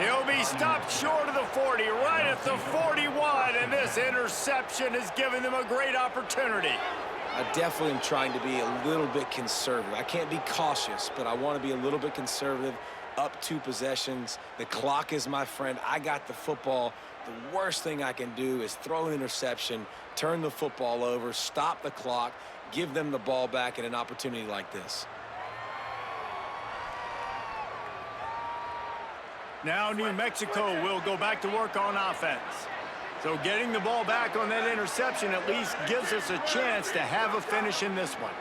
He'll be stopped short of the 40, right at the 41, and this interception has given them a great opportunity. I definitely am trying to be a little bit conservative. I can't be cautious, but I want to be a little bit conservative. Up 2 possessions. The clock is my friend. I got the football. The worst thing I can do is throw an interception, turn the football over, stop the clock, give them the ball back in an opportunity like this. Now New Mexico will go back to work on offense. So getting the ball back on that interception at least gives us a chance to have a finish in this one.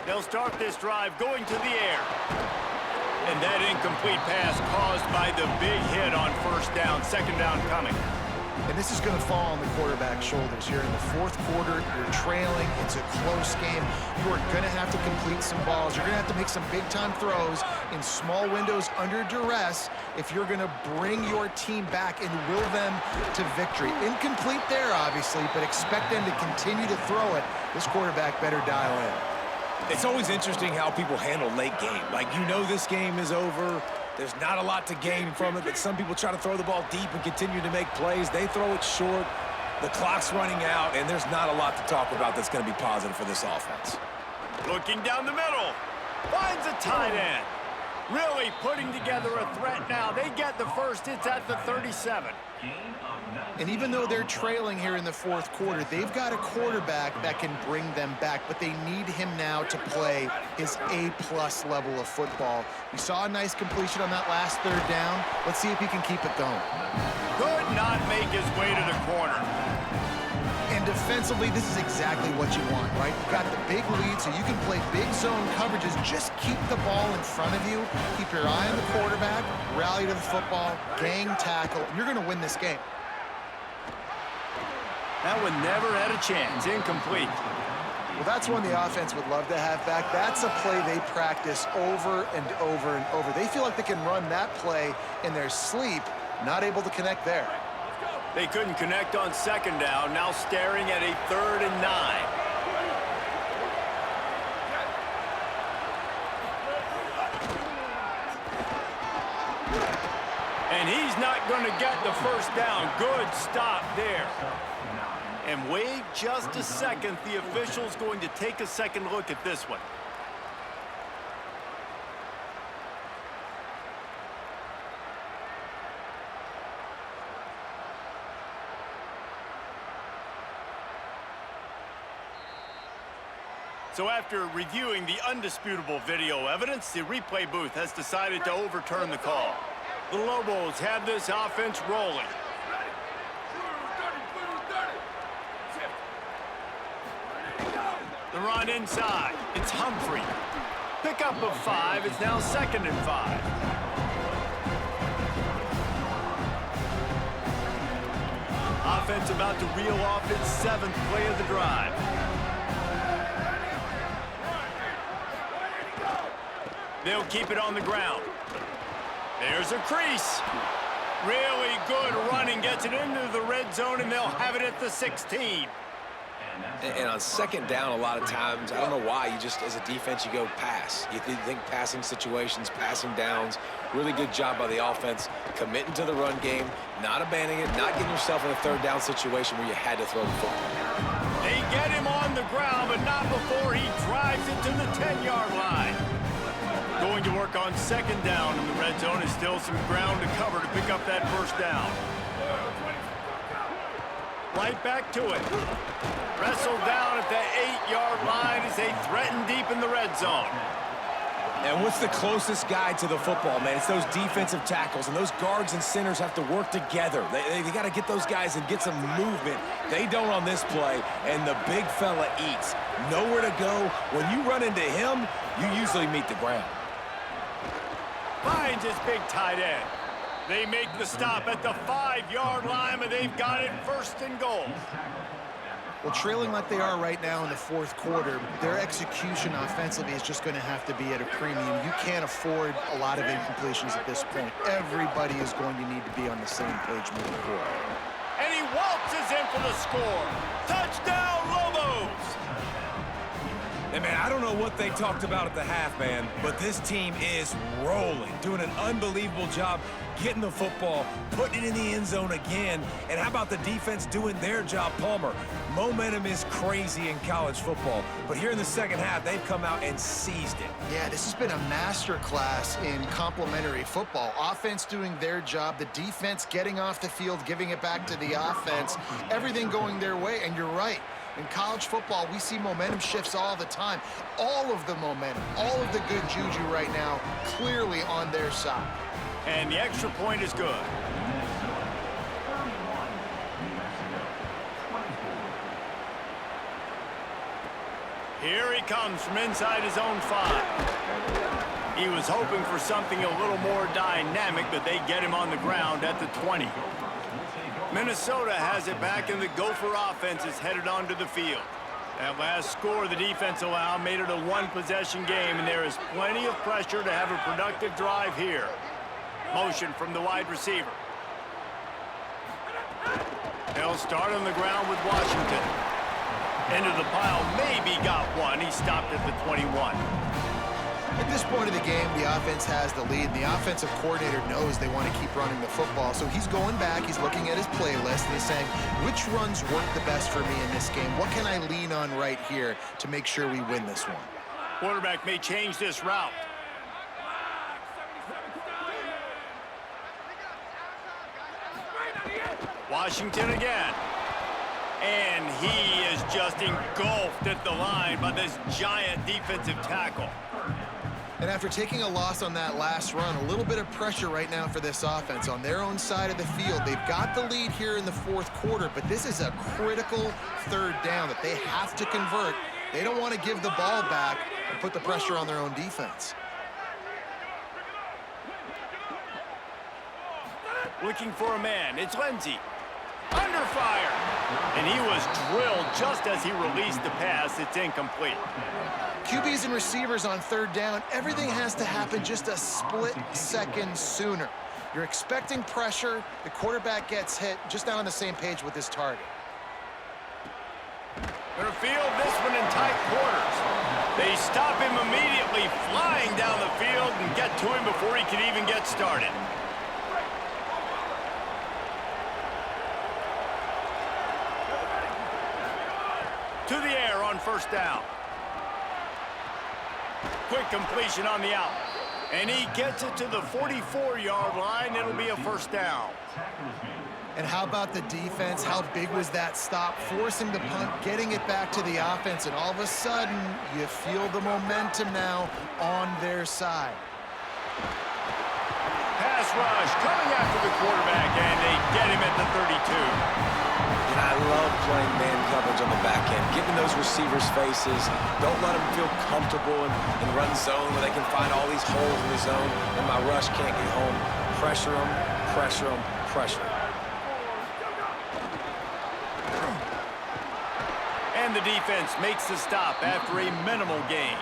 They'll start this drive going to the air. And that incomplete pass caused by the big hit on 1st down, 2nd down coming. And this is going to fall on the quarterback's shoulders here in the fourth quarter. You're trailing. It's a close game. You are going to have to complete some balls. You're going to have to make some big-time throws in small windows under duress if you're going to bring your team back and will them to victory. Incomplete there, obviously, but expect them to continue to throw it. This quarterback better dial in. It's always interesting how people handle late game. Like, you know this game is over. There's not a lot to gain from it, but some people try to throw the ball deep and continue to make plays. They throw it short. The clock's running out, and there's not a lot to talk about that's going to be positive for this offense. Looking down the middle. Finds a tight end. Really putting together a threat now. They get the first. It's at the 37. And even though they're trailing here in the fourth quarter, they've got a quarterback that can bring them back, but they need him now to play his A-plus level of football. We saw a nice completion on that last third down. Let's see if he can keep it going. Could not make his way to the corner. And defensively, this is exactly what you want, right? You've got the big lead, so you can play big zone coverages. Just keep the ball in front of you. Keep your eye on the quarterback, rally to the football, gang tackle, and you're going to win this game. That one never had a chance. Incomplete. Well, that's one the offense would love to have back. That's a play they practice over and over and over. They feel like they can run that play in their sleep, not able to connect there. They couldn't connect on second down. Now staring at a 3rd and 9. And he's not going to get the first down. Good stop there. And wait just a second. The official's going to take a second look at this one. So after reviewing the undisputable video evidence, the replay booth has decided to overturn the call. The Lobos have this offense rolling. The run inside. It's Humphrey. Pickup of 5. It's now 2nd and 5. Offense about to reel off its 7th play of the drive. They'll keep it on the ground. There's a crease. Really good running. Gets it into the red zone, and they'll have it at the 16. And on second down, a lot of times, I don't know why, you just, as a defense, you go pass. You think passing situations, passing downs. Really good job by the offense, committing to the run game, not abandoning it, not getting yourself in a 3rd down situation where you had to throw the football. They get him on the ground, but not before he drives it to the 10-yard line. Going to work on second down in the red zone. Is still some ground to cover to pick up that first down. Right back to it. Wrestled down at the 8-yard line as they threaten deep in the red zone. And what's the closest guy to the football, man? It's those defensive tackles, and those guards and centers have to work together. They got to get those guys and get some movement. They don't on this play, and the big fella eats. Nowhere to go. When you run into him, you usually meet the ground. Finds his big tight end. They make the stop at the 5-yard line, and they've got it 1st and goal. Well, trailing like they are right now in the fourth quarter, their execution offensively is just going to have to be at a premium. You can't afford a lot of incompletions at this point. Everybody is going to need to be on the same page moving forward. And he waltzes in for the score. Touchdown, Lobos! And, man, I don't know what they talked about at the half, man, but this team is rolling, doing an unbelievable job getting the football, putting it in the end zone again. And how about the defense doing their job, Palmer? Momentum is crazy in college football, but here in the second half, they've come out and seized it. Yeah, this has been a masterclass in complementary football. Offense doing their job, the defense getting off the field, giving it back to the offense, everything going their way, and you're right. In college football, we see momentum shifts all the time. All of the momentum, all of the good juju right now, clearly on their side. And the extra point is good. Here he comes from inside his own 5. He was hoping for something a little more dynamic, but they get him on the ground at the 20. Minnesota has it back, and the Gopher offense is headed onto the field. That last score the defense allowed made it a one-possession game, and there is plenty of pressure to have a productive drive here. Motion from the wide receiver. They'll start on the ground with Washington. Into the pile, maybe got one. He stopped at the 21. At this point of the game, the offense has the lead. The offensive coordinator knows they want to keep running the football. So he's going back, he's looking at his playlist, and he's saying, which runs work the best for me in this game? What can I lean on right here to make sure we win this one? Quarterback may change this route. Washington again. And he is just engulfed at the line by this giant defensive tackle. And after taking a loss on that last run, a little bit of pressure right now for this offense on their own side of the field. They've got the lead here in the fourth quarter, but this is a critical third down that they have to convert. They don't want to give the ball back and put the pressure on their own defense. Looking for a man. It's Lindsey. Under fire. And he was drilled just as he released the pass. It's incomplete. QBs and receivers on third down, everything has to happen just a split second sooner. You're expecting pressure. The quarterback gets hit, just not on the same page with his target. They'll field this one in tight quarters. They stop him immediately, flying down the field and get to him before he can even get started. To the air on first down. Quick completion on the out. And he gets it to the 44-yard line. It'll be a first down. And how about the defense? How big was that stop? Forcing the punt, getting it back to the offense, and all of a sudden, you feel the momentum now on their side. Pass rush coming after the quarterback, and they get him at the 32. And I love playing man coverage on the back end, getting those receivers' faces. Don't let them feel comfortable in run zone where they can find all these holes in the zone, and my rush can't get home. Pressure them, pressure them, pressure them. And the defense makes the stop after a minimal gain.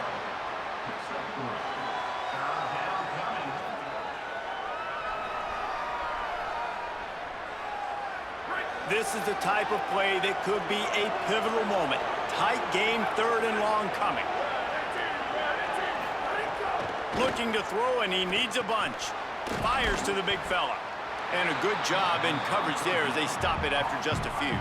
This is the type of play that could be a pivotal moment. Tight game, third and long coming. Looking to throw, and he needs a bunch. Fires to the big fella. And a good job in coverage there as they stop it after just a few.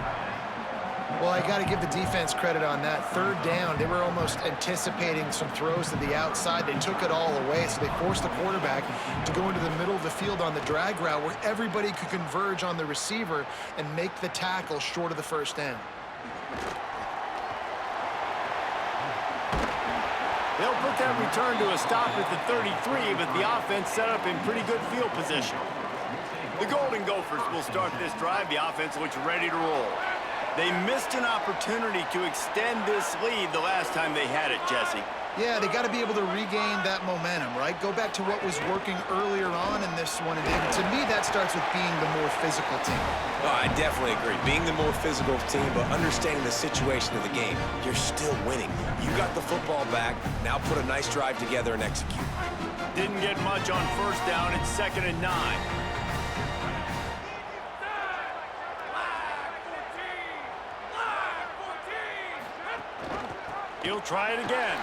Well, I got to give the defense credit on that. Third down, they were almost anticipating some throws to the outside. They took it all away, so they forced the quarterback to go into the middle of the field on the drag route where everybody could converge on the receiver and make the tackle short of the first down. They'll put that return to a stop at the 33, but the offense set up in pretty good field position. The Golden Gophers will start this drive. The offense looks ready to roll. They missed an opportunity to extend this lead the last time they had it, Jesse. Yeah, they got to be able to regain that momentum, right? Go back to what was working earlier on in this one. And to me, that starts with being the more physical team. Oh, I definitely agree. Being the more physical team, but understanding the situation of the game. You're still winning. You got the football back. Now put a nice drive together and execute. Didn't get much on first down. It's 2nd and 9. He'll try it again.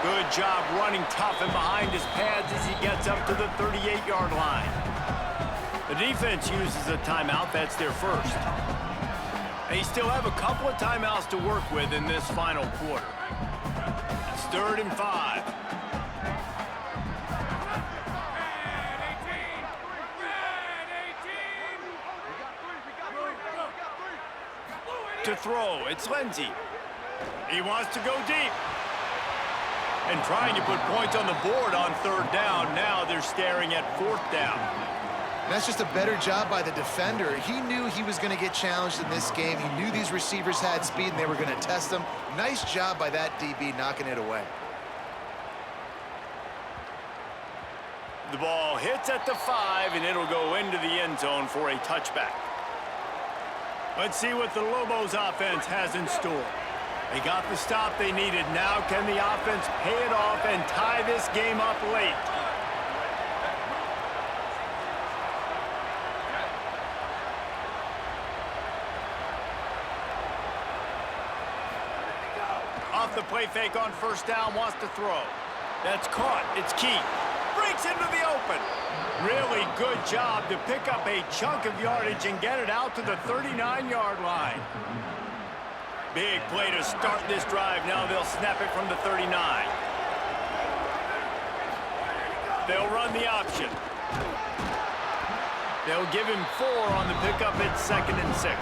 Good job running tough and behind his pads as he gets up to the 38-yard line. The defense uses a timeout. That's their first. They still have a couple of timeouts to work with in this final quarter. It's 3rd and 5. To throw, it's Lindsey. He wants to go deep. And trying to put points on the board on 3rd down. Now they're staring at 4th down. That's just a better job by the defender. He knew he was going to get challenged in this game. He knew these receivers had speed and they were going to test him. Nice job by that DB knocking it away. The ball hits at the 5, and it'll go into the end zone for a touchback. Let's see what the Lobos offense has in store. They got the stop they needed. Now can the offense pay it off and tie this game up late? Off the play fake on first down, wants to throw. That's caught. It's key. Breaks into the open. Really good job to pick up a chunk of yardage and get it out to the 39-yard line. Big play to start this drive. Now they'll snap it from the 39. They'll run the option. They'll give him 4 on the pickup. It's 2nd and 6.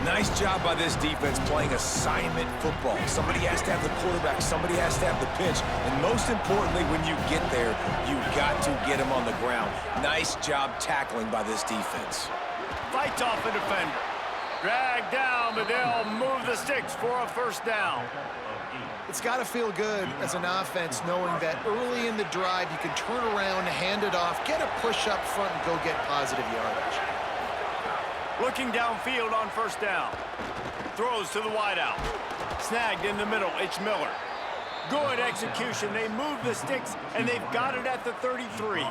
Nice job by this defense playing assignment football. Somebody has to have the quarterback. Somebody has to have the pitch. And most importantly, when you get there, you got to get him on the ground. Nice job tackling by this defense. Fights off the defender. Dragged down, but they'll move the sticks for a first down. It's got to feel good as an offense knowing that early in the drive you can turn around, hand it off, get a push up front, and go get positive yardage. Looking downfield on first down. Throws to the wideout. Snagged in the middle. It's Miller. Good execution. They move the sticks, and they've got it at the 33.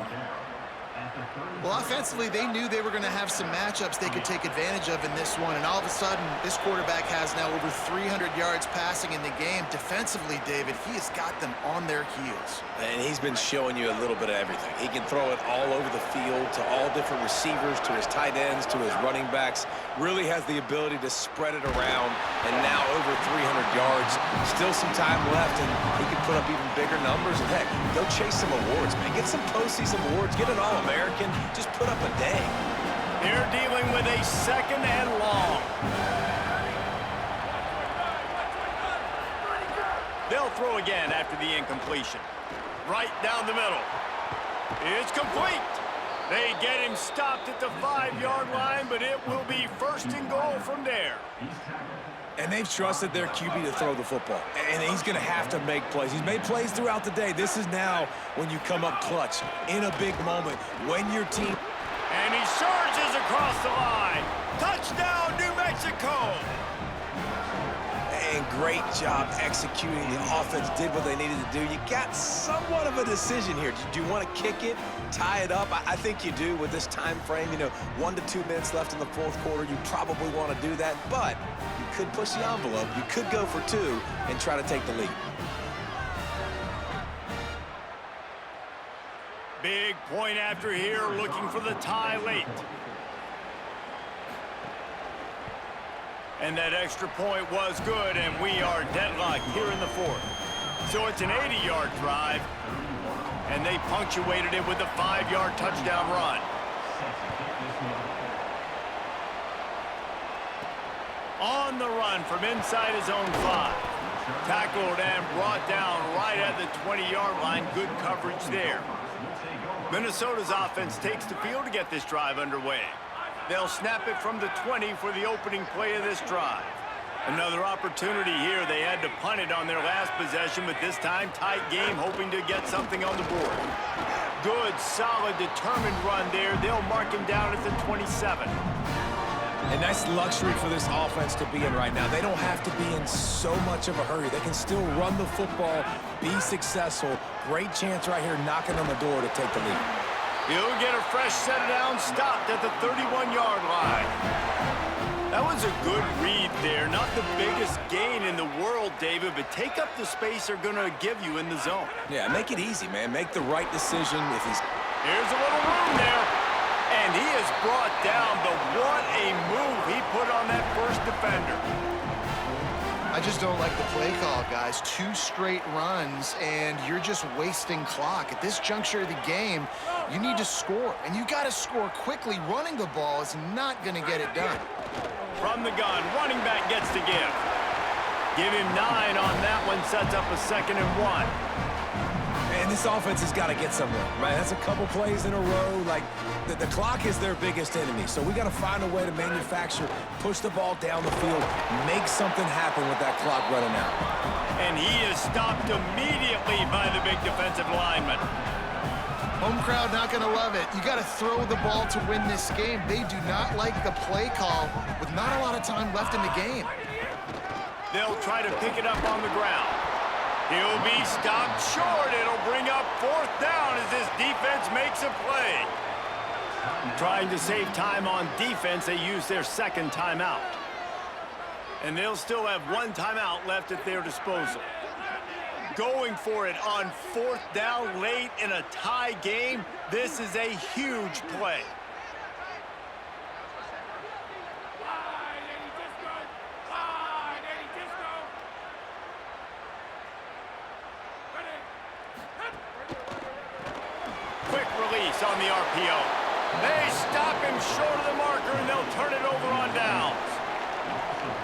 Well, offensively, they knew they were going to have some matchups they could take advantage of in this one, and all of a sudden, this quarterback has now over 300 yards passing in the game. Defensively, David, he has got them on their heels. And he's been showing you a little bit of everything. He can throw it all over the field to all different receivers, to his tight ends, to his running backs. Really has the ability to spread it around, and now over 300 yards. Still some time left, and he can put up even bigger numbers. And heck, go chase some awards, man. Get some postseason awards. Get an All-American. Just put up a day. They're dealing with a 2nd and long. They'll throw again after the incompletion. Right down the middle. It's complete. They get him stopped at the 5-yard line, but it will be 1st and goal from there. And they've trusted their QB to throw the football. And he's going to have to make plays. He's made plays throughout the day. This is now when you come up clutch in a big moment. When your team... And he surges across the line. Touchdown, New Mexico. And great job executing. The offense did what they needed to do. You got somewhat of a decision here. Do you want to kick it, tie it up? I think you do with this time frame. 1 to 2 minutes left in the 4th quarter. You probably want to do that, but you could push the envelope. You could go for 2 and try to take the lead. Big point after here, looking for the tie late. And that extra point was good, and we are deadlocked here in the 4th. So it's an 80-yard drive, and they punctuated it with a 5-yard touchdown run. On the run from inside his own 5. Tackled and brought down right at the 20-yard line. Good coverage there. Minnesota's offense takes the field to get this drive underway. They'll snap it from the 20 for the opening play of this drive. Another opportunity here. They had to punt it on their last possession, but this time tight game, hoping to get something on the board. Good, solid, determined run there. They'll mark him down at the 27. And that's luxury for this offense to be in right now. They don't have to be in so much of a hurry. They can still run the football, be successful. Great chance right here knocking on the door to take the lead. He'll get a fresh set down, stopped at the 31-yard line. That was a good read there. Not the biggest gain in the world, David, but take up the space they're going to give you in the zone. Yeah, make it easy, man. Make the right decision. If he's... Here's a little room there. And he is brought down, but what a move he put on that first defender. I just don't like the play call, guys. 2 straight runs, and you're just wasting clock. At this juncture of the game, you need to score, and you got to score quickly. Running the ball is not going to get it done. From the gun, running back gets to give. Give him 9 on that one, sets up a 2nd and 1. And this offense has got to get somewhere, right? That's a couple plays in a row. Like, the clock is their biggest enemy. So we got to find a way to manufacture, push the ball down the field, make something happen with that clock running out. And he is stopped immediately by the big defensive lineman. Home crowd not going to love it. You got to throw the ball to win this game. They do not like the play call with not a lot of time left in the game. They'll try to pick it up on the ground. He'll be stopped short. It'll bring up 4th down as this defense makes a play. Trying to save time on defense, they use their 2nd timeout. And they'll still have 1 timeout left at their disposal. Going for it on 4th down late in a tie game, this is a huge play. Quick release on the RPO. They stop him short of the marker, and they'll turn it over on downs.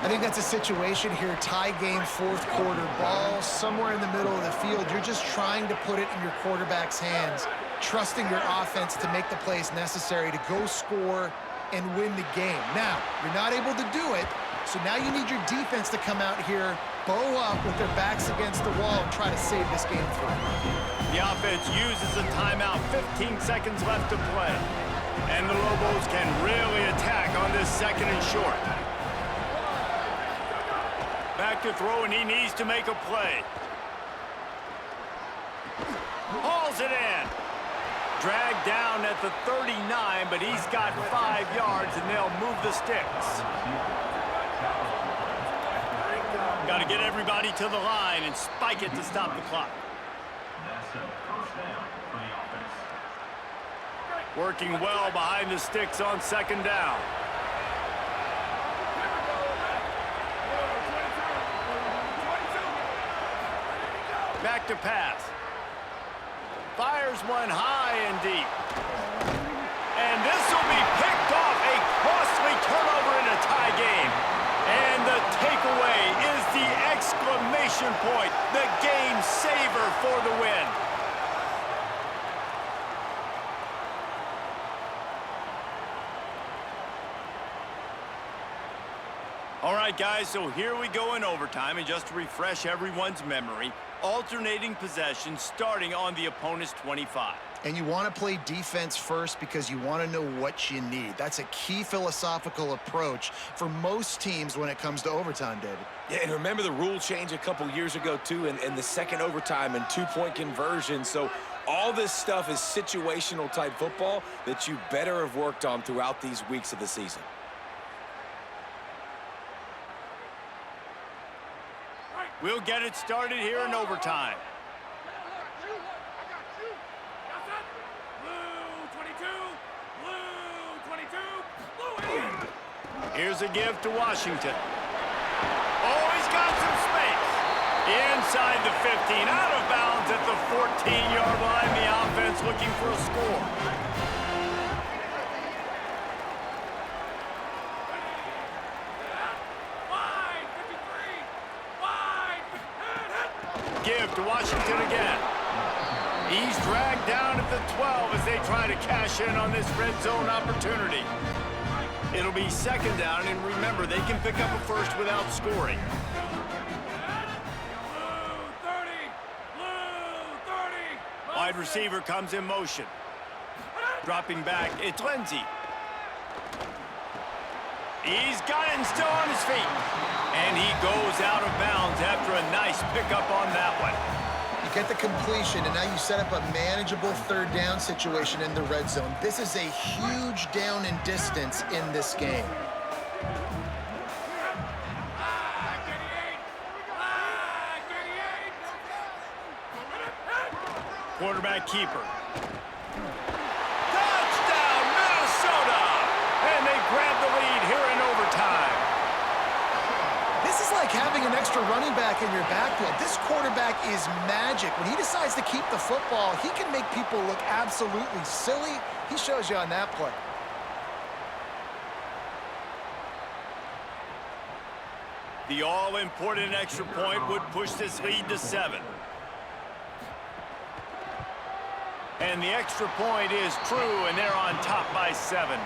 I think that's a situation here, tie game, 4th quarter, ball somewhere in the middle of the field. You're just trying to put it in your quarterback's hands, trusting your offense to make the plays necessary to go score and win the game. Now, you're not able to do it, so now you need your defense to come out here, bow up with their backs against the wall, and try to save this game for them. The offense uses a timeout, 15 seconds left to play. And the Lobos can really attack on this 2nd and short. Back to throw, and he needs to make a play. Hauls it in. Dragged down at the 39, but he's got 5 yards, and they'll move the sticks. Got to get everybody to the line and spike it to stop the clock. Working well behind the sticks on 2nd down. Back to pass. Fires one high and deep. And this will be picked off. A costly turnover in a tie game. And the takeaway is the exclamation point. The game saver for the win. All right, guys, so here we go in overtime, and just to refresh everyone's memory, alternating possession starting on the opponent's 25. And you want to play defense first because you want to know what you need. That's a key philosophical approach for most teams when it comes to overtime, David. Yeah, and remember the rule change a couple years ago, too, in the 2nd overtime and 2-point conversion. So all this stuff is situational type football that you better have worked on throughout these weeks of the season. We'll get it started here in overtime. Here's a give to Washington. Oh, he's got some space. Inside the 15, out of bounds at the 14-yard line. The offense looking for a score. Give to Washington again. He's dragged down at the 12 as they try to cash in on this red zone opportunity. It'll be 2nd down, and remember, they can pick up a first without scoring. Wide receiver comes in motion. Dropping back, it's Lindsey. He's got it and still on his feet. And he goes out of bounds after a nice pickup on that one. You get the completion, and now you set up a manageable 3rd down situation in the red zone. This is a huge down in distance in this game. Quarterback keeper. Touchdown, Minnesota! And they grab the lead here in overtime. This is like having an extra running back in your backfield. This quarterback is magic. When he decides to keep the football, he can make people look absolutely silly. He shows you on that play. The all-important extra point would push this lead to 7. And the extra point is true, and they're on top by 7.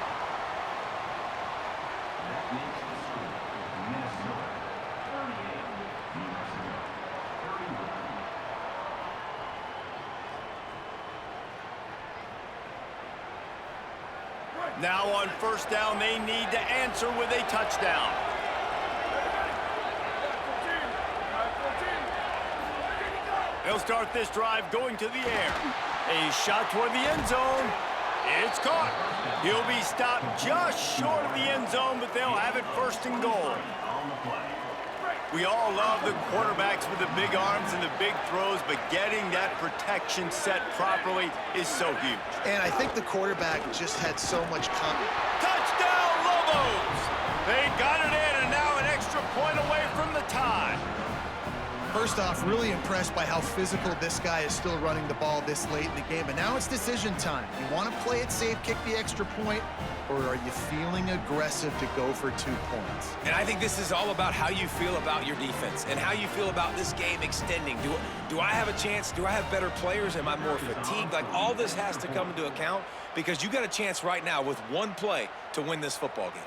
Now on first down, they need to answer with a touchdown. They'll start this drive going to the air. A shot toward the end zone. It's caught. He'll be stopped just short of the end zone, but they'll have it first and goal. We all love the quarterbacks with the big arms and the big throws, but getting that protection set properly is so huge. And I think the quarterback just had so much confidence. Touchdown, Lobos! They got it in, and now an extra point away from the tie. First off, really impressed by how physical this guy is still running the ball this late in the game. And now it's decision time. You want to play it safe, kick the extra point, or are you feeling aggressive to go for 2 points? And I think this is all about how you feel about your defense and how you feel about this game extending. Do I have a chance? Do I have better players? Am I more fatigued? Like, all this has to come into account because you got a chance right now with one play to win this football game.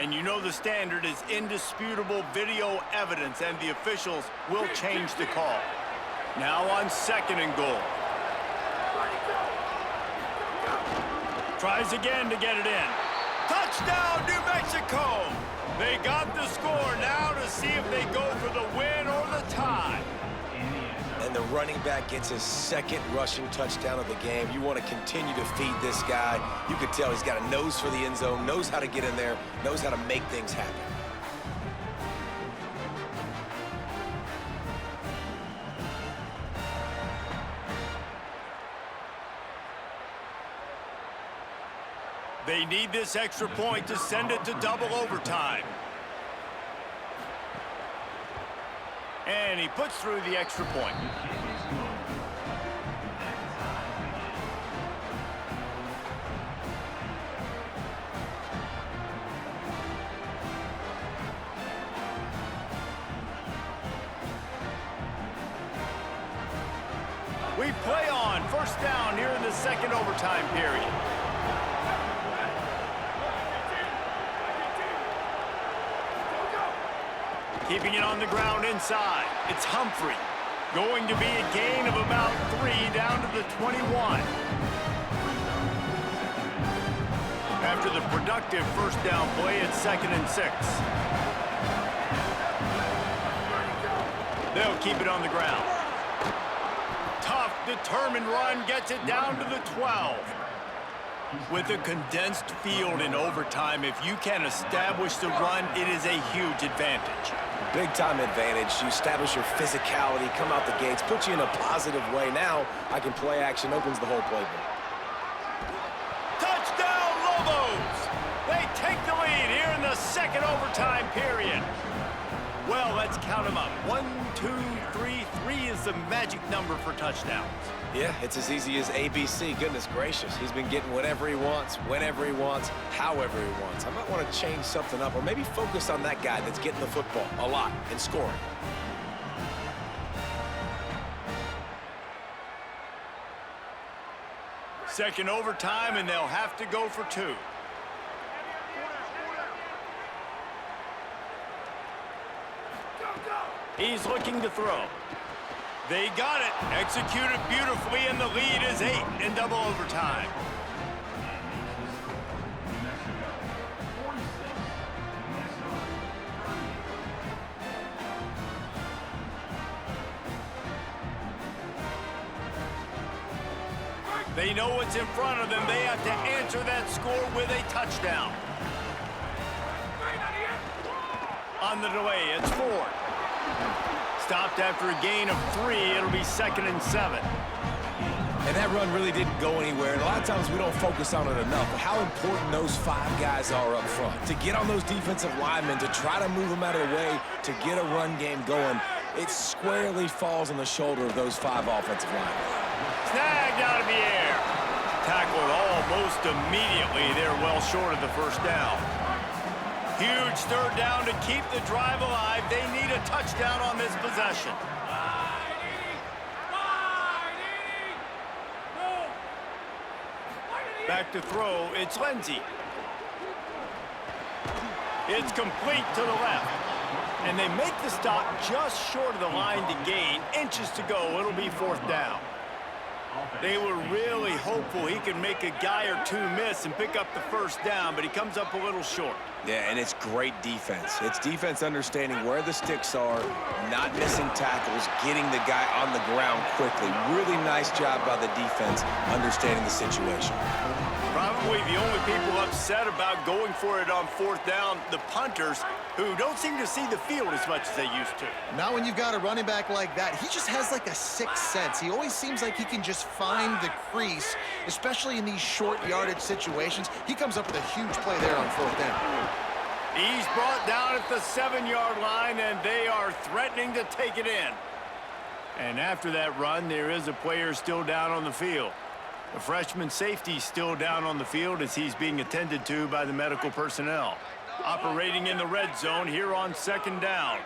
And you know the standard is indisputable video evidence, and the officials will change the call. Now on second and goal. Tries again to get it in. Touchdown, New Mexico! They got the score now to see if they go for the win or the tie. And the running back gets his second rushing touchdown of the game. You want to continue to feed this guy. You can tell he's got a nose for the end zone, knows how to get in there, knows how to make things happen. They need this extra point to send it to double overtime. And he puts through the extra point. We play on first down here in the second overtime period. Keeping it on the ground inside. It's Humphrey. Going to be a gain of about 3 down to the 21. After the productive first down play, it's 2nd and 6. They'll keep it on the ground. Tough, determined run gets it down to the 12. With a condensed field in overtime, if you can establish the run, it is a huge advantage. Big-time advantage. You establish your physicality, come out the gates, put you in a positive way. Now, I can play action, opens the whole playbook. Touchdown, Lobos! They take the lead here in the second overtime period. Well, let's count them up. 1, 2, 3. 3 is the magic number for touchdowns. Yeah, it's as easy as ABC. Goodness gracious. He's been getting whatever he wants, whenever he wants, however he wants. I might want to change something up or maybe focus on that guy that's getting the football a lot and scoring. Second overtime, and they'll have to go for 2. He's looking to throw. They got it. Executed beautifully, and the lead is 8 in double overtime. They know what's in front of them. They have to answer that score with a touchdown. On the delay, it's Ford. Stopped after a gain of 3. It'll be 2nd and 7. And that run really didn't go anywhere. And a lot of times we don't focus on it enough. But how important those 5 guys are up front. To get on those defensive linemen, to try to move them out of the way, to get a run game going, it squarely falls on the shoulder of those 5 offensive linemen. Snagged out of the air. Tackled almost immediately. They're well short of the first down. Huge third down to keep the drive alive. They need a touchdown on this possession. Back to throw, it's Lindsey. It's complete to the left. And they make the stop just short of the line to gain. Inches to go. It'll be 4th down. They were really hopeful he could make a guy or two miss and pick up the 1st down, but he comes up a little short. Yeah, and it's great defense. It's defense understanding where the sticks are, not missing tackles, getting the guy on the ground quickly. Really nice job by the defense understanding the situation. Probably the only people upset about going for it on 4th down, the punters, who don't seem to see the field as much as they used to. Now when you've got a running back like that, he just has like a sixth sense. He always seems like he can just find the crease, especially in these short yardage situations. He comes up with a huge play there on 4th down. He's brought down at the 7-yard line, and they are threatening to take it in. And after that run, there is a player still down on the field. The freshman safety still down on the field as he's being attended to by the medical personnel. Operating in the red zone here on 2nd down.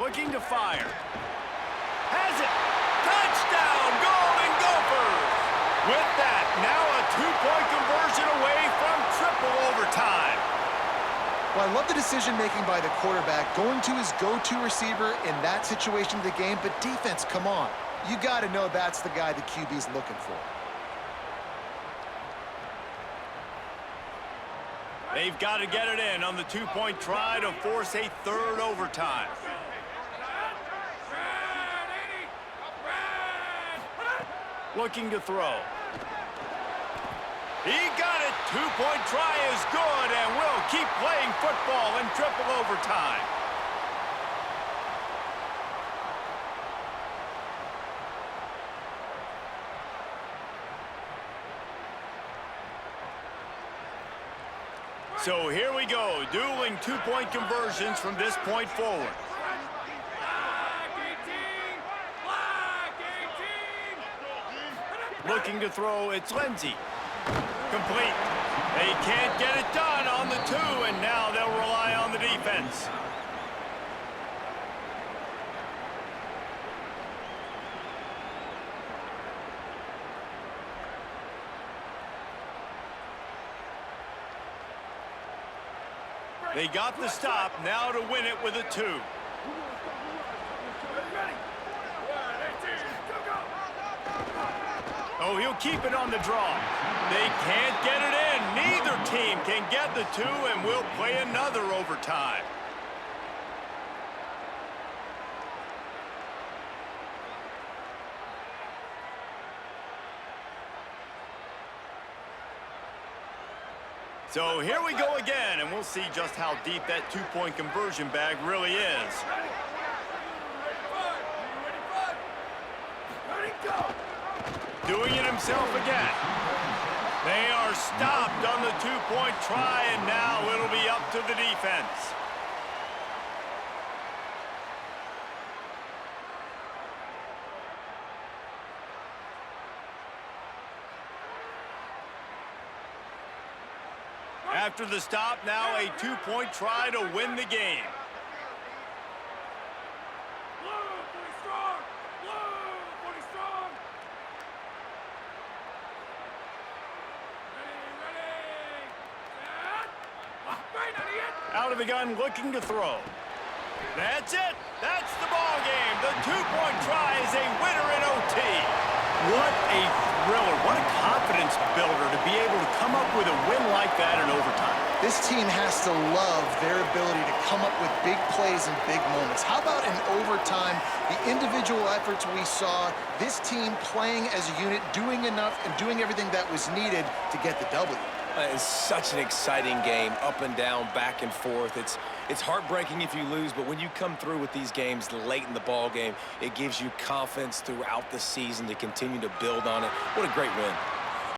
Looking to fire. Has it. Touchdown, Golden Gophers. With that, now a 2-point conversion away from triple overtime. Well, I love the decision-making by the quarterback, going to his go-to receiver in that situation of the game, but defense, come on. You got to know that's the guy the QB's looking for. They've got to get it in on the 2-point try to force a 3rd overtime. Looking to throw. He got it. 2-point try is good, and will keep playing football in triple overtime. So here we go, dueling 2-point conversions from this point forward. Looking to throw, it's Lindsey. Complete. They can't get it done on the 2, and now they'll rely on the defense. They got the stop, now to win it with a 2. Oh, he'll keep it on the draw. They can't get it in. Neither team can get the 2, and we'll play another overtime. So here we go again, and we'll see just how deep that 2-point conversion bag really is. Doing it himself again. They are stopped on the 2-point try, and now it'll be up to the defense. After the stop, now a 2-point try to win the game. Out of the gun, looking to throw. That's it. That's the ball game. The 2-point try is a winner in OT. What a thriller. What a confidence builder to be able to come up with a win like that in overtime. This team has to love their ability to come up with big plays and big moments. How about in overtime, the individual efforts we saw, this team playing as a unit, doing enough and doing everything that was needed to get the W. It's such an exciting game, up and down, back and forth. It's heartbreaking if you lose, but when you come through with these games late in the ball game, it gives you confidence throughout the season to continue to build on it. What a great win.